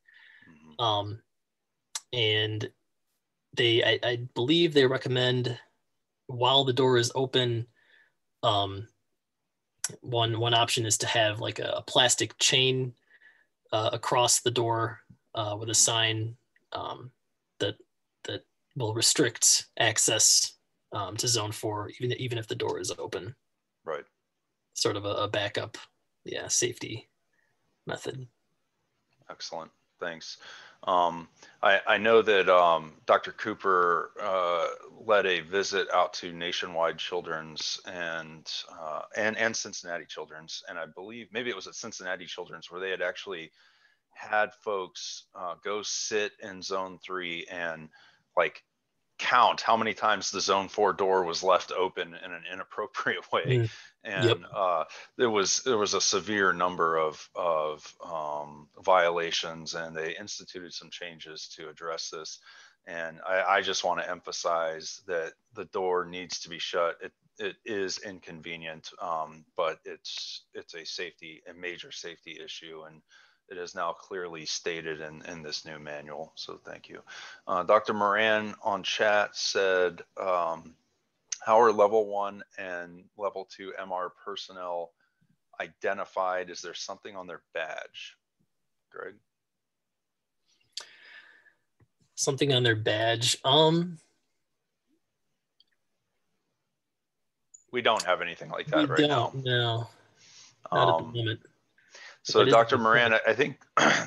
And I believe they recommend while the door is open, one option is to have like a plastic chain across the door with a sign that will restrict access to Zone 4, even if the door is open. Right. Sort of a backup, safety method. Excellent. Thanks. I know that Dr. Cooper led a visit out to Nationwide Children's and Cincinnati Children's, and I believe maybe it was at Cincinnati Children's where they had actually had folks go sit in Zone 3 and like count how many times the Zone 4 door was left open in an inappropriate way. And there was a severe number of violations, and they instituted some changes to address this. And I just want to emphasize that the door needs to be shut. It is inconvenient, but it's a major safety issue, and it is now clearly stated in this new manual. So thank you. Dr. Moran on chat said, how are level 1 and level 2 MR personnel identified? Is there something on their badge? Greg? Something on their badge. We don't have anything like that right now. No, not at the moment. So Dr. Moran, I think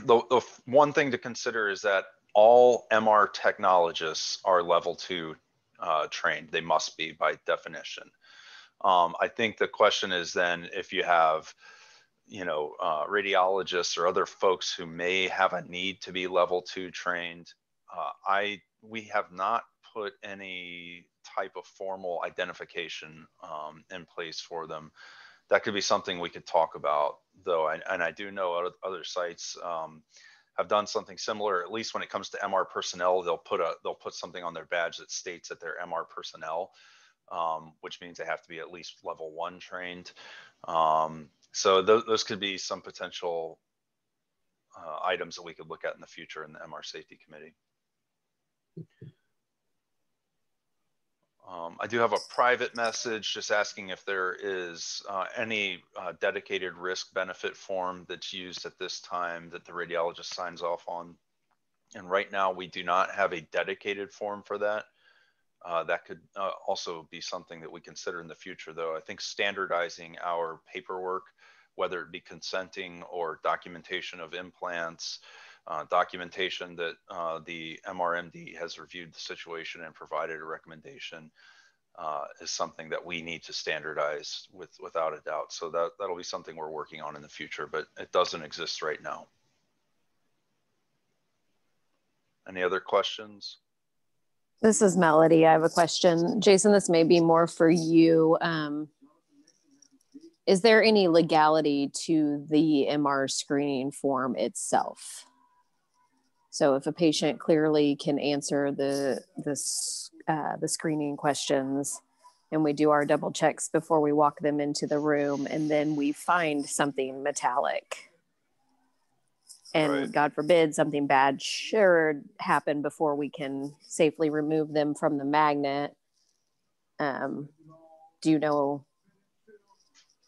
the one thing to consider is that all MR technologists are level 2 trained. They must be by definition. I think the question is then if you have, radiologists or other folks who may have a need to be level 2 trained. We have not put any type of formal identification in place for them. That could be something we could talk about, though. And I do know other sites have done something similar. At least when it comes to MR personnel, they'll put something on their badge that states that they're MR personnel, which means they have to be at least level 1 trained. So those could be some potential items that we could look at in the future in the MR Safety Committee. I do have a private message just asking if there is any dedicated risk benefit form that's used at this time that the radiologist signs off on. And right now we do not have a dedicated form for that. That could also be something that we consider in the future, though. I think standardizing our paperwork, whether it be consenting or documentation of implants, documentation that the Mrmd has reviewed the situation and provided a recommendation, is something that we need to standardize without a doubt. So that'll be something we're working on in the future, but it doesn't exist right now. Any other questions? This is Melody. I have a question. Jason, this may be more for you. Is there any legality to the MR screening form itself? So if a patient clearly can answer the screening questions, and we do our double checks before we walk them into the room, and then we find something metallic, and right, God forbid something bad should happen before we can safely remove them from the magnet, do you know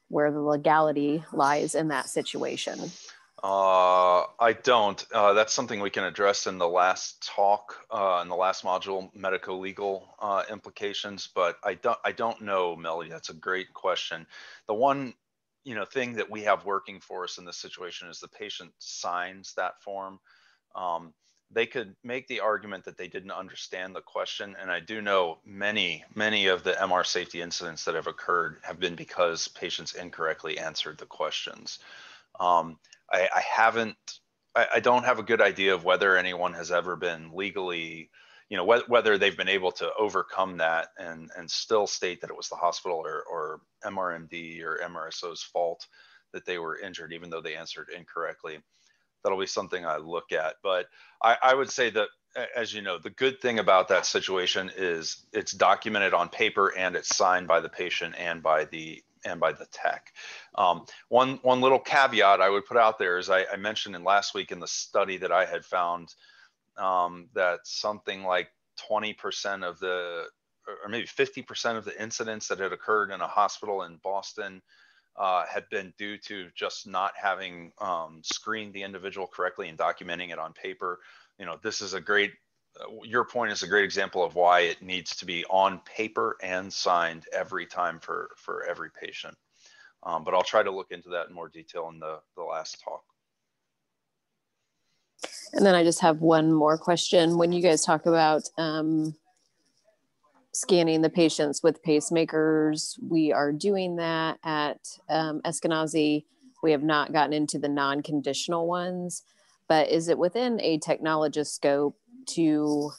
where the legality lies in that situation? I don't. That's something we can address in the last talk, in the last module, medico-legal implications. But I don't know, Melody. That's a great question. The one thing that we have working for us in this situation is the patient signs that form. They could make the argument that they didn't understand the question, and I do know many of the MR safety incidents that have occurred have been because patients incorrectly answered the questions. I don't have a good idea of whether anyone has ever been legally, whether they've been able to overcome that and still state that it was the hospital or Mrmd or Mrso's fault that they were injured, even though they answered incorrectly. That'll be something I look at. But I would say that, as you know, the good thing about that situation is it's documented on paper and it's signed by the patient and by the tech. One little caveat I would put out there is I mentioned last week in the study that I had found that something like 20% of or maybe 50% of the incidents that had occurred in a hospital in Boston had been due to just not having screened the individual correctly and documenting it on paper. This is your point is a great example of why it needs to be on paper and signed every time for every patient. But I'll try to look into that in more detail in the last talk. And then I just have one more question. When you guys talk about scanning the patients with pacemakers, we are doing that at Eskenazi. We have not gotten into the non-conditional ones, but is it within a technologist scope to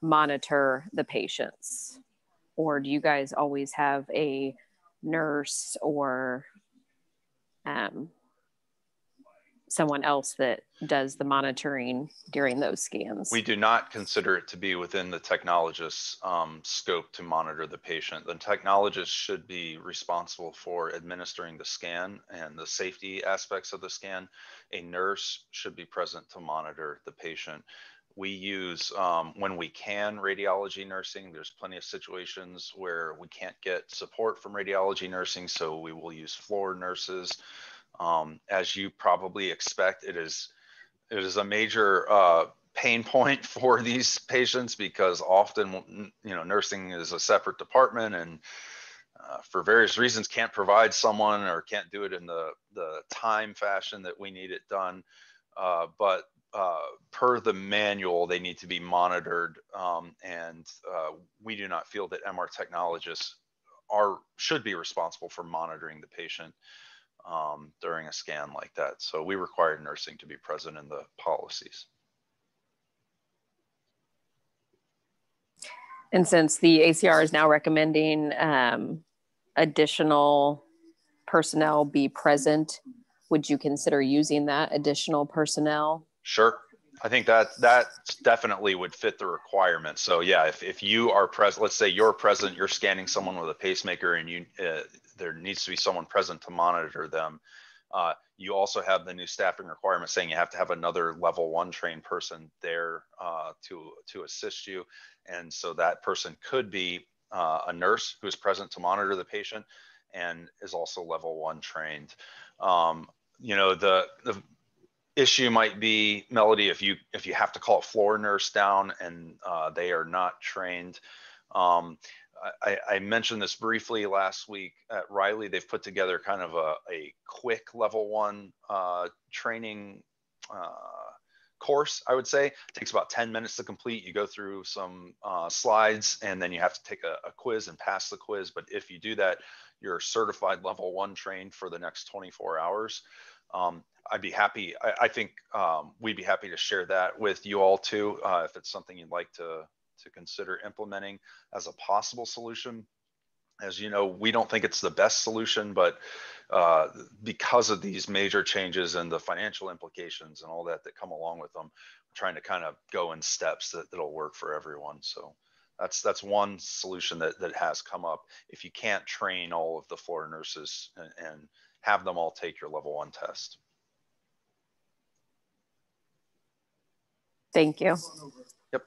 monitor the patients? Or do you guys always have a nurse or someone else that does the monitoring during those scans? We do not consider it to be within the technologist's scope to monitor the patient. The technologist should be responsible for administering the scan and the safety aspects of the scan. A nurse should be present to monitor the patient. We use, when we can, radiology nursing. There's plenty of situations where we can't get support from radiology nursing, so we will use floor nurses. As you probably expect, it is a major pain point for these patients, because often, nursing is a separate department, and for various reasons can't provide someone or can't do it in the time fashion that we need it done. But per the manual, they need to be monitored, and we do not feel that MR technologists should be responsible for monitoring the patient during a scan like that. So we require nursing to be present in the policies. And since the ACR is now recommending additional personnel be present, would you consider using that additional personnel? Sure. I think that definitely would fit the requirement. So yeah, if you are present, let's say you're present, you're scanning someone with a pacemaker, and there needs to be someone present to monitor them. You also have the new staffing requirement saying you have to have another level 1 trained person there to assist you. And so that person could be a nurse who is present to monitor the patient and is also level 1 trained. The issue might be, Melody, if you have to call a floor nurse down and they are not trained. I mentioned this briefly last week at Riley. They've put together kind of a quick level 1 training course, I would say. It takes about 10 minutes to complete. You go through some slides, and then you have to take a quiz and pass the quiz. But if you do that, you're certified level 1 trained for the next 24 hours. I'd be happy. I think we'd be happy to share that with you all too, if it's something you'd like to consider implementing as a possible solution. As you know, we don't think it's the best solution, but because of these major changes and the financial implications and all that come along with them, we're trying to kind of go in steps that'll work for everyone. So that's one solution that has come up. If you can't train all of the floor nurses and have them all take your level 1 test. Thank you. Yep.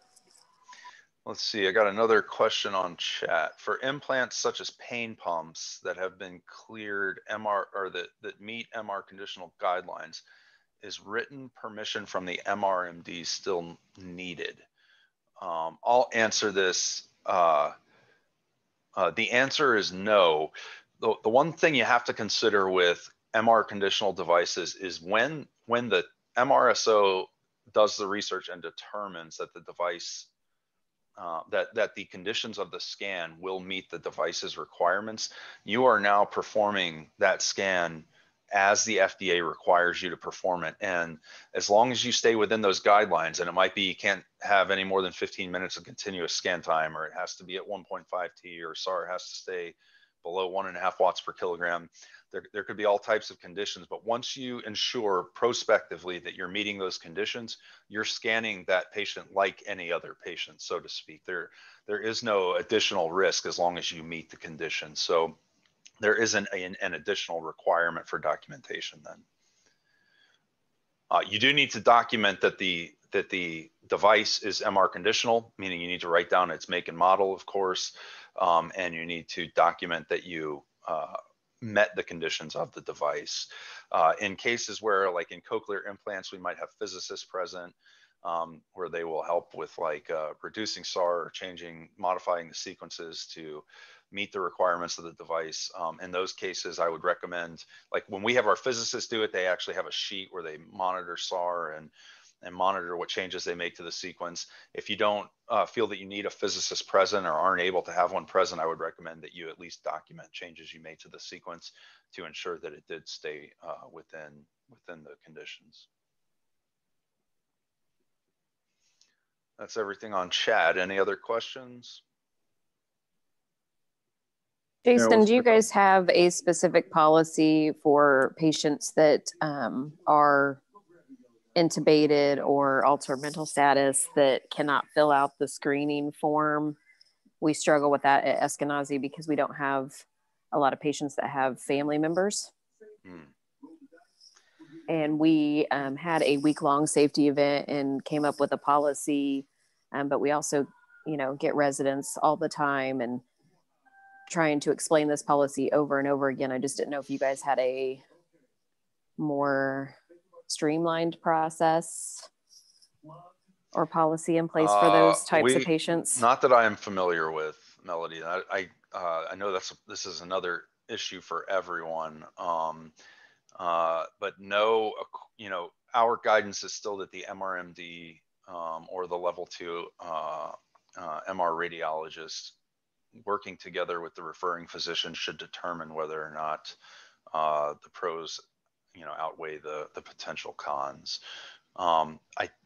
Let's see, I got another question on chat. For implants such as pain pumps that have been cleared MR or that meet MR conditional guidelines, is written permission from the Mrmd still needed? I'll answer this. The answer is no. The one thing you have to consider with MR conditional devices is when the Mrso does the research and determines that the device, that the conditions of the scan will meet the device's requirements, you are now performing that scan as the FDA requires you to perform it. And as long as you stay within those guidelines, and it might be you can't have any more than 15 minutes of continuous scan time, or it has to be at 1.5 T, or SAR has to stay below 1.5 watts per kilogram. There could be all types of conditions, but once you ensure prospectively that you're meeting those conditions, you're scanning that patient like any other patient, so to speak. There is no additional risk as long as you meet the conditions. So there isn't an additional requirement for documentation then. You do need to document that the device is MR conditional, meaning you need to write down its make and model, of course, and you need to document that you met the conditions of the device. In cases where, like in cochlear implants, we might have physicists present where they will help with like reducing SAR or modifying the sequences to meet the requirements of the device. In those cases, I would recommend, like when we have our physicists do it, they actually have a sheet where they monitor SAR and and monitor what changes they make to the sequence. If you don't feel that you need a physicist present or aren't able to have one present, I would recommend that you at least document changes you made to the sequence to ensure that it did stay within the conditions. That's everything on chat. Any other questions? Jason, do you guys have a specific policy for patients that are intubated or altered mental status that cannot fill out the screening form? We struggle with that at Eskenazi because we don't have a lot of patients that have family members. And we had a week-long safety event and came up with a policy, but we also, get residents all the time and trying to explain this policy over and over again. I just didn't know if you guys had a more streamlined process or policy in place for those types of patients. Not that I am familiar with, Melody. I know this is another issue for everyone. But no, our guidance is still that the MRMD or the level 2 MR radiologist working together with the referring physician should determine whether or not the pros, outweigh the potential cons.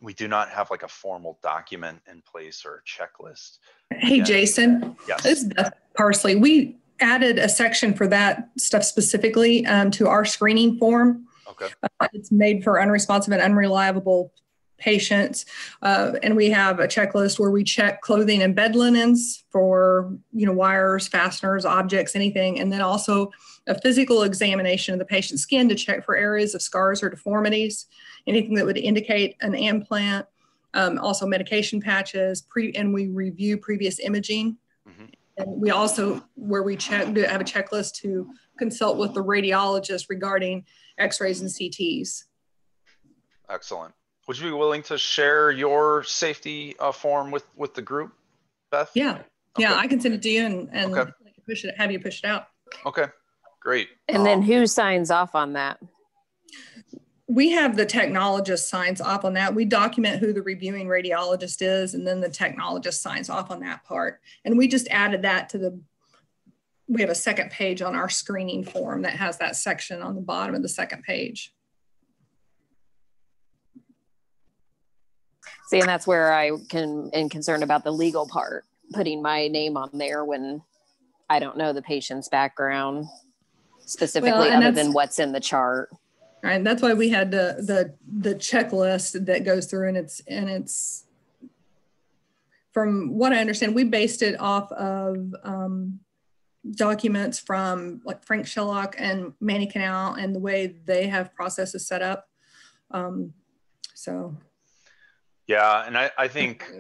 We do not have like a formal document in place or a checklist. Hey, again, Jason. Yes. This is Beth Parsley. We added a section for that stuff specifically to our screening form. Okay. It's made for unresponsive and unreliable patients. And we have a checklist where we check clothing and bed linens for, wires, fasteners, objects, anything. And then also a physical examination of the patient's skin to check for areas of scars or deformities, anything that would indicate an implant, also medication patches, and we review previous imaging. Mm-hmm. And we also, where we have a checklist to consult with the radiologist regarding x-rays and CTs. Excellent. Would you be willing to share your safety form with the group, Beth? Yeah. Okay. Yeah, I can send it to you and okay. Have you push it out. Okay, great. And then who signs off on that? We have the technologist signs off on that. We document who the reviewing radiologist is, and then the technologist signs off on that part. And we just added that we have a second page on our screening form that has that section on the bottom of the second page. See, and that's where I am concerned about the legal part, putting my name on there when I don't know the patient's background specifically, other than what's in the chart. Right. That's why we had the checklist that goes through, and it's from what I understand, we based it off of documents from like Frank Shellock and Manny Canal and the way they have processes set up. So. Yeah, and I think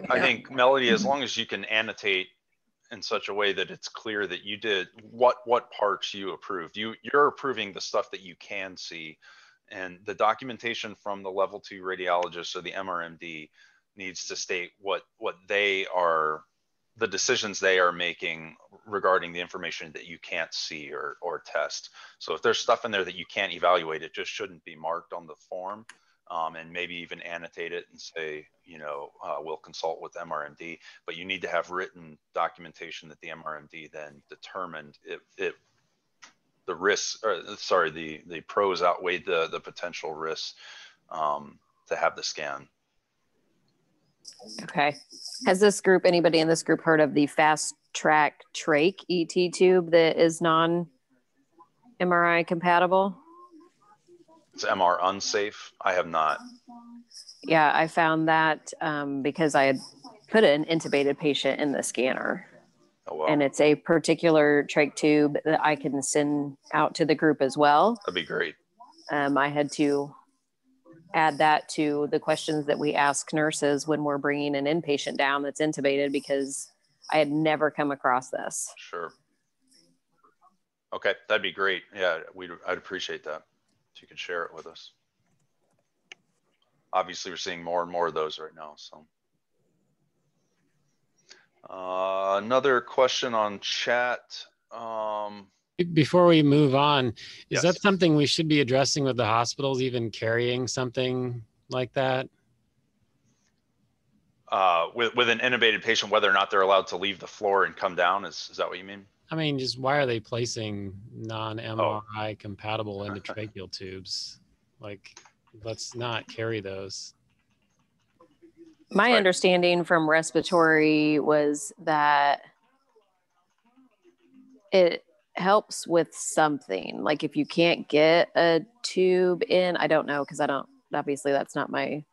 Melody, as long as you can annotate in such a way that it's clear that you did what parts you approved. You're approving the stuff that you can see, and the documentation from the level 2 radiologist or the MRMD needs to state what they are, the decisions they are making regarding the information that you can't see or test. So if there's stuff in there that you can't evaluate, it just shouldn't be marked on the form. And maybe even annotate it and say, we'll consult with MRMD, but you need to have written documentation that the MRMD then determined if the risks, the pros outweighed the potential risks to have the scan. Okay. Has anybody in this group heard of the fast track trach ET tube that is non-MRI compatible? It's MR unsafe. I have not. Yeah, I found that because I had put an intubated patient in the scanner. Oh, wow. And it's a particular trach tube that I can send out to the group as well. That'd be great. I had to add that to the questions that we ask nurses when we're bringing an inpatient down that's intubated, because I had never come across this. Sure. Okay, that'd be great. Yeah, I'd appreciate that. If you could share it with us. Obviously, we're seeing more and more of those right now. So, another question on chat. Before we move on, is yes. that something we should be addressing with the hospitals, even carrying something like that? with an intubated patient, whether or not they're allowed to leave the floor and come down. Is that what you mean? I mean, just why are they placing non-MRI compatible endotracheal tubes? Like, let's not carry those. My understanding from respiratory was that it helps with something. Like if you can't get a tube in, I don't know, because obviously that's not my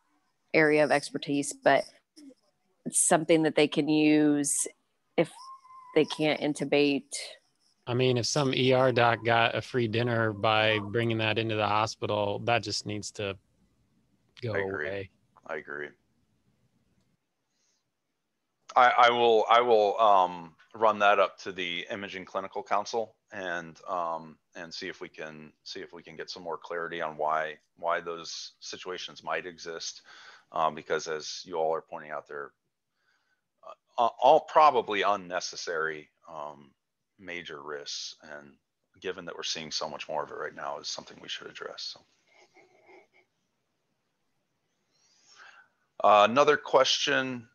area of expertise, but it's something that they can use if they can't intubate. I mean, if some ER doc got a free dinner by bringing that into the hospital, that just needs to go away. I agree. I will run that up to the Imaging Clinical Council and see if we can get some more clarity on why those situations might exist, because as you all are pointing out, they're all probably unnecessary major risks, and given that we're seeing so much more of it right now, is something we should address. So. Another question.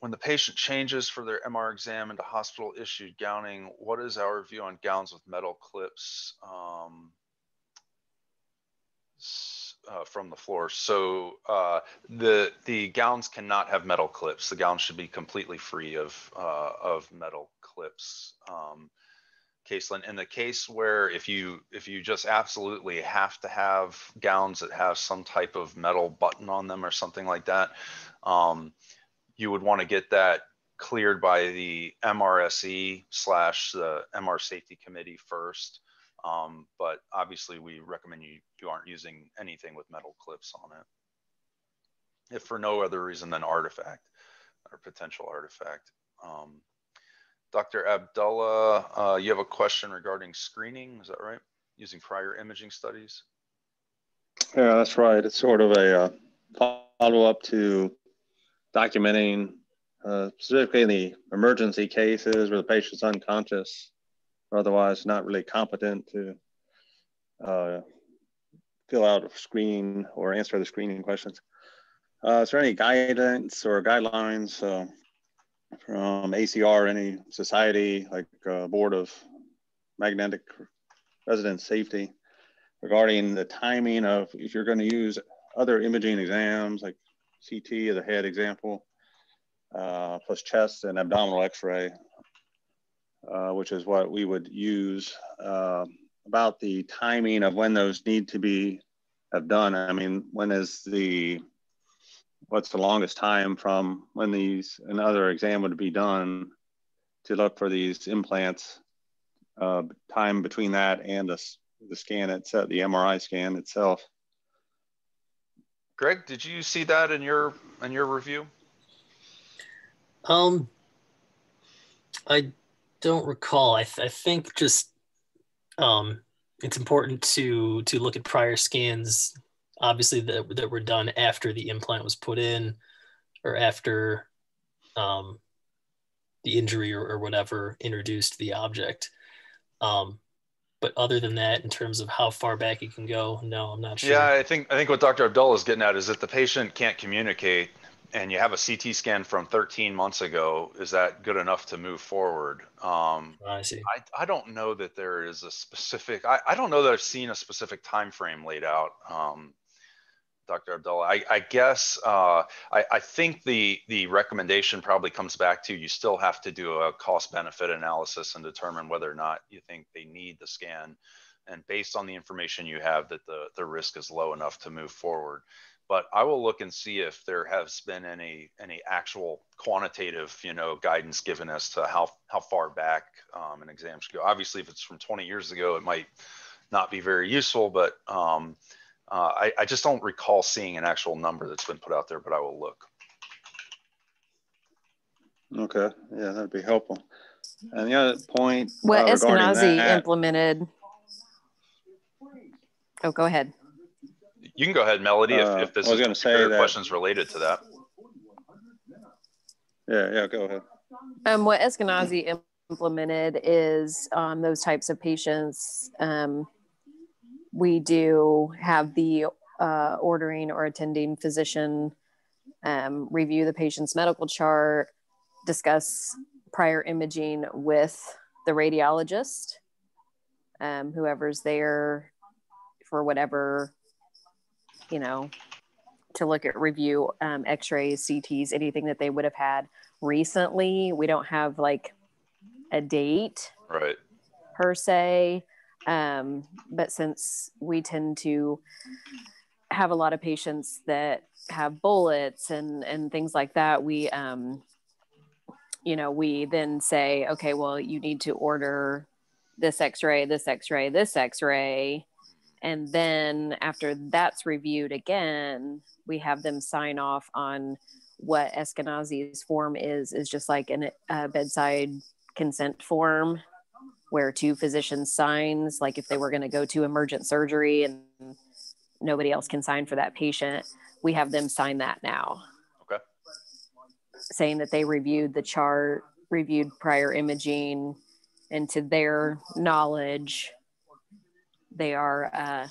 When the patient changes for their MR exam into hospital issued gowning, what is our view on gowns with metal clips from the floor? So the gowns cannot have metal clips. The gowns should be completely free of metal clips. Caseland, in the case where if you just absolutely have to have gowns that have some type of metal button on them or something like that, you would want to get that cleared by the Mrse / the MR Safety Committee first. But obviously we recommend you aren't using anything with metal clips on it, if for no other reason than artifact or potential artifact. Dr. Abdullah, you have a question regarding screening, is that right? Using prior imaging studies? Yeah, that's right. It's sort of a follow-up to documenting specifically in the emergency cases where the patient's unconscious or otherwise not really competent to fill out a screening or answer the screening questions. Is there any guidance or guidelines from ACR, any society like Board of Magnetic Resident Safety, regarding the timing of if you're going to use other imaging exams like CT of the head example, plus chest and abdominal x-ray, which is what we would use, about the timing of when those need to have done. I mean, what's the longest time from when another exam would be done to look for these implants, time between that and the scan itself, the MRI scan itself. Greg, did you see that in your review? I don't recall. I think just it's important to look at prior scans, obviously that were done after the implant was put in or after the injury or whatever introduced the object. But other than that, in terms of how far back you can go, no, I'm not sure. Yeah, I think what Dr. Abdullah is getting at is that the patient can't communicate and you have a CT scan from 13 months ago, is that good enough to move forward? I see. I don't know that there is a specific, I don't know that I've seen a specific time frame laid out, Dr. Abdullah. I guess I think the recommendation probably comes back to you still have to do a cost benefit analysis and determine whether or not you think they need the scan, and based on the information you have that the risk is low enough to move forward. But I will look and see if there has been any actual quantitative, guidance given as to how far back an exam should go. Obviously, if it's from 20 years ago, it might not be very useful, but I just don't recall seeing an actual number that's been put out there, but I will look. Okay, yeah, that'd be helpful. And the other point what regarding Eskenazi that, implemented. Oh, go ahead. You can go ahead, Melody, if this is particular questions related to that. Yeah, go ahead. What Eskenazi implemented is those types of patients. We do have the ordering or attending physician review the patient's medical chart, discuss prior imaging with the radiologist, whoever's there for whatever, you know, to look at review x-rays, CTs, anything that they would have had recently. We don't have like a date Right. per se, but since we tend to have a lot of patients that have bullets and things like that, we you know, we then say, okay, well, you need to order this x-ray, this x-ray, this x-ray, and then after that's reviewed again, we have them sign off on what Eskenazi's form is just like a bedside consent form where two physicians signs, like if they were going to go to emergent surgery and nobody else can sign for that patient, we have them sign that now. Okay. Saying that they reviewed the chart, reviewed prior imaging, and to their knowledge, they are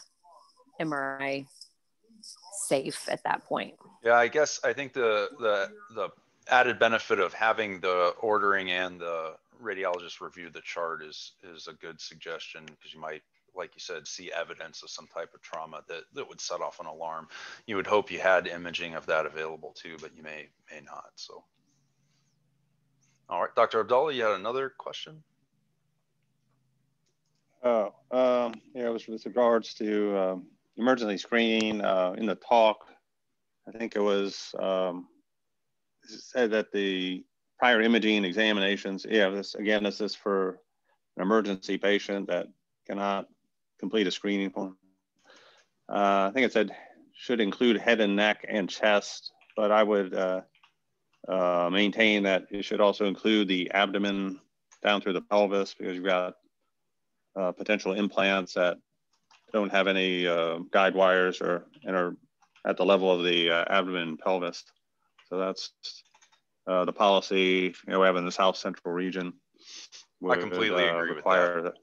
MRI safe at that point. Yeah, I guess I think the added benefit of having the ordering and the radiologist review the chart is a good suggestion, because you might, like you said, see evidence of some type of trauma that would set off an alarm. You would hope you had imaging of that available too, but you may not. So, all right, Dr. Abdullah, you had another question? Oh, yeah, it was with regards to emergency screening in the talk. I think it was said that the prior imaging examinations, yeah, this is for an emergency patient that cannot complete a screening form. I think it said should include head and neck and chest, but I would maintain that it should also include the abdomen down through the pelvis, because you've got potential implants that don't have any guide wires and are at the level of the abdomen and pelvis. So that's the policy we have in the South Central region. I completely agree with that.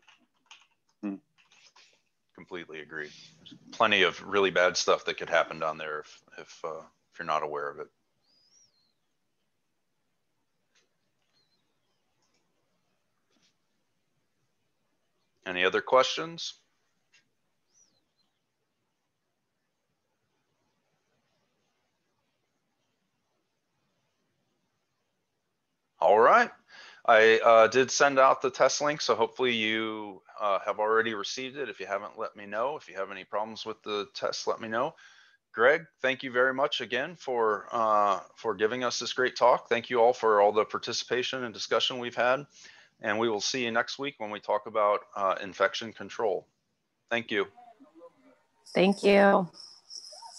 Completely agree. There's plenty of really bad stuff that could happen down there if you're not aware of it. Any other questions? All right. I did send out the test link, so hopefully you have already received it. If you haven't, let me know. If you have any problems with the test, let me know. Greg, thank you very much again for giving us this great talk. Thank you all for all the participation and discussion we've had. And we will see you next week when we talk about infection control. Thank you. Thank you.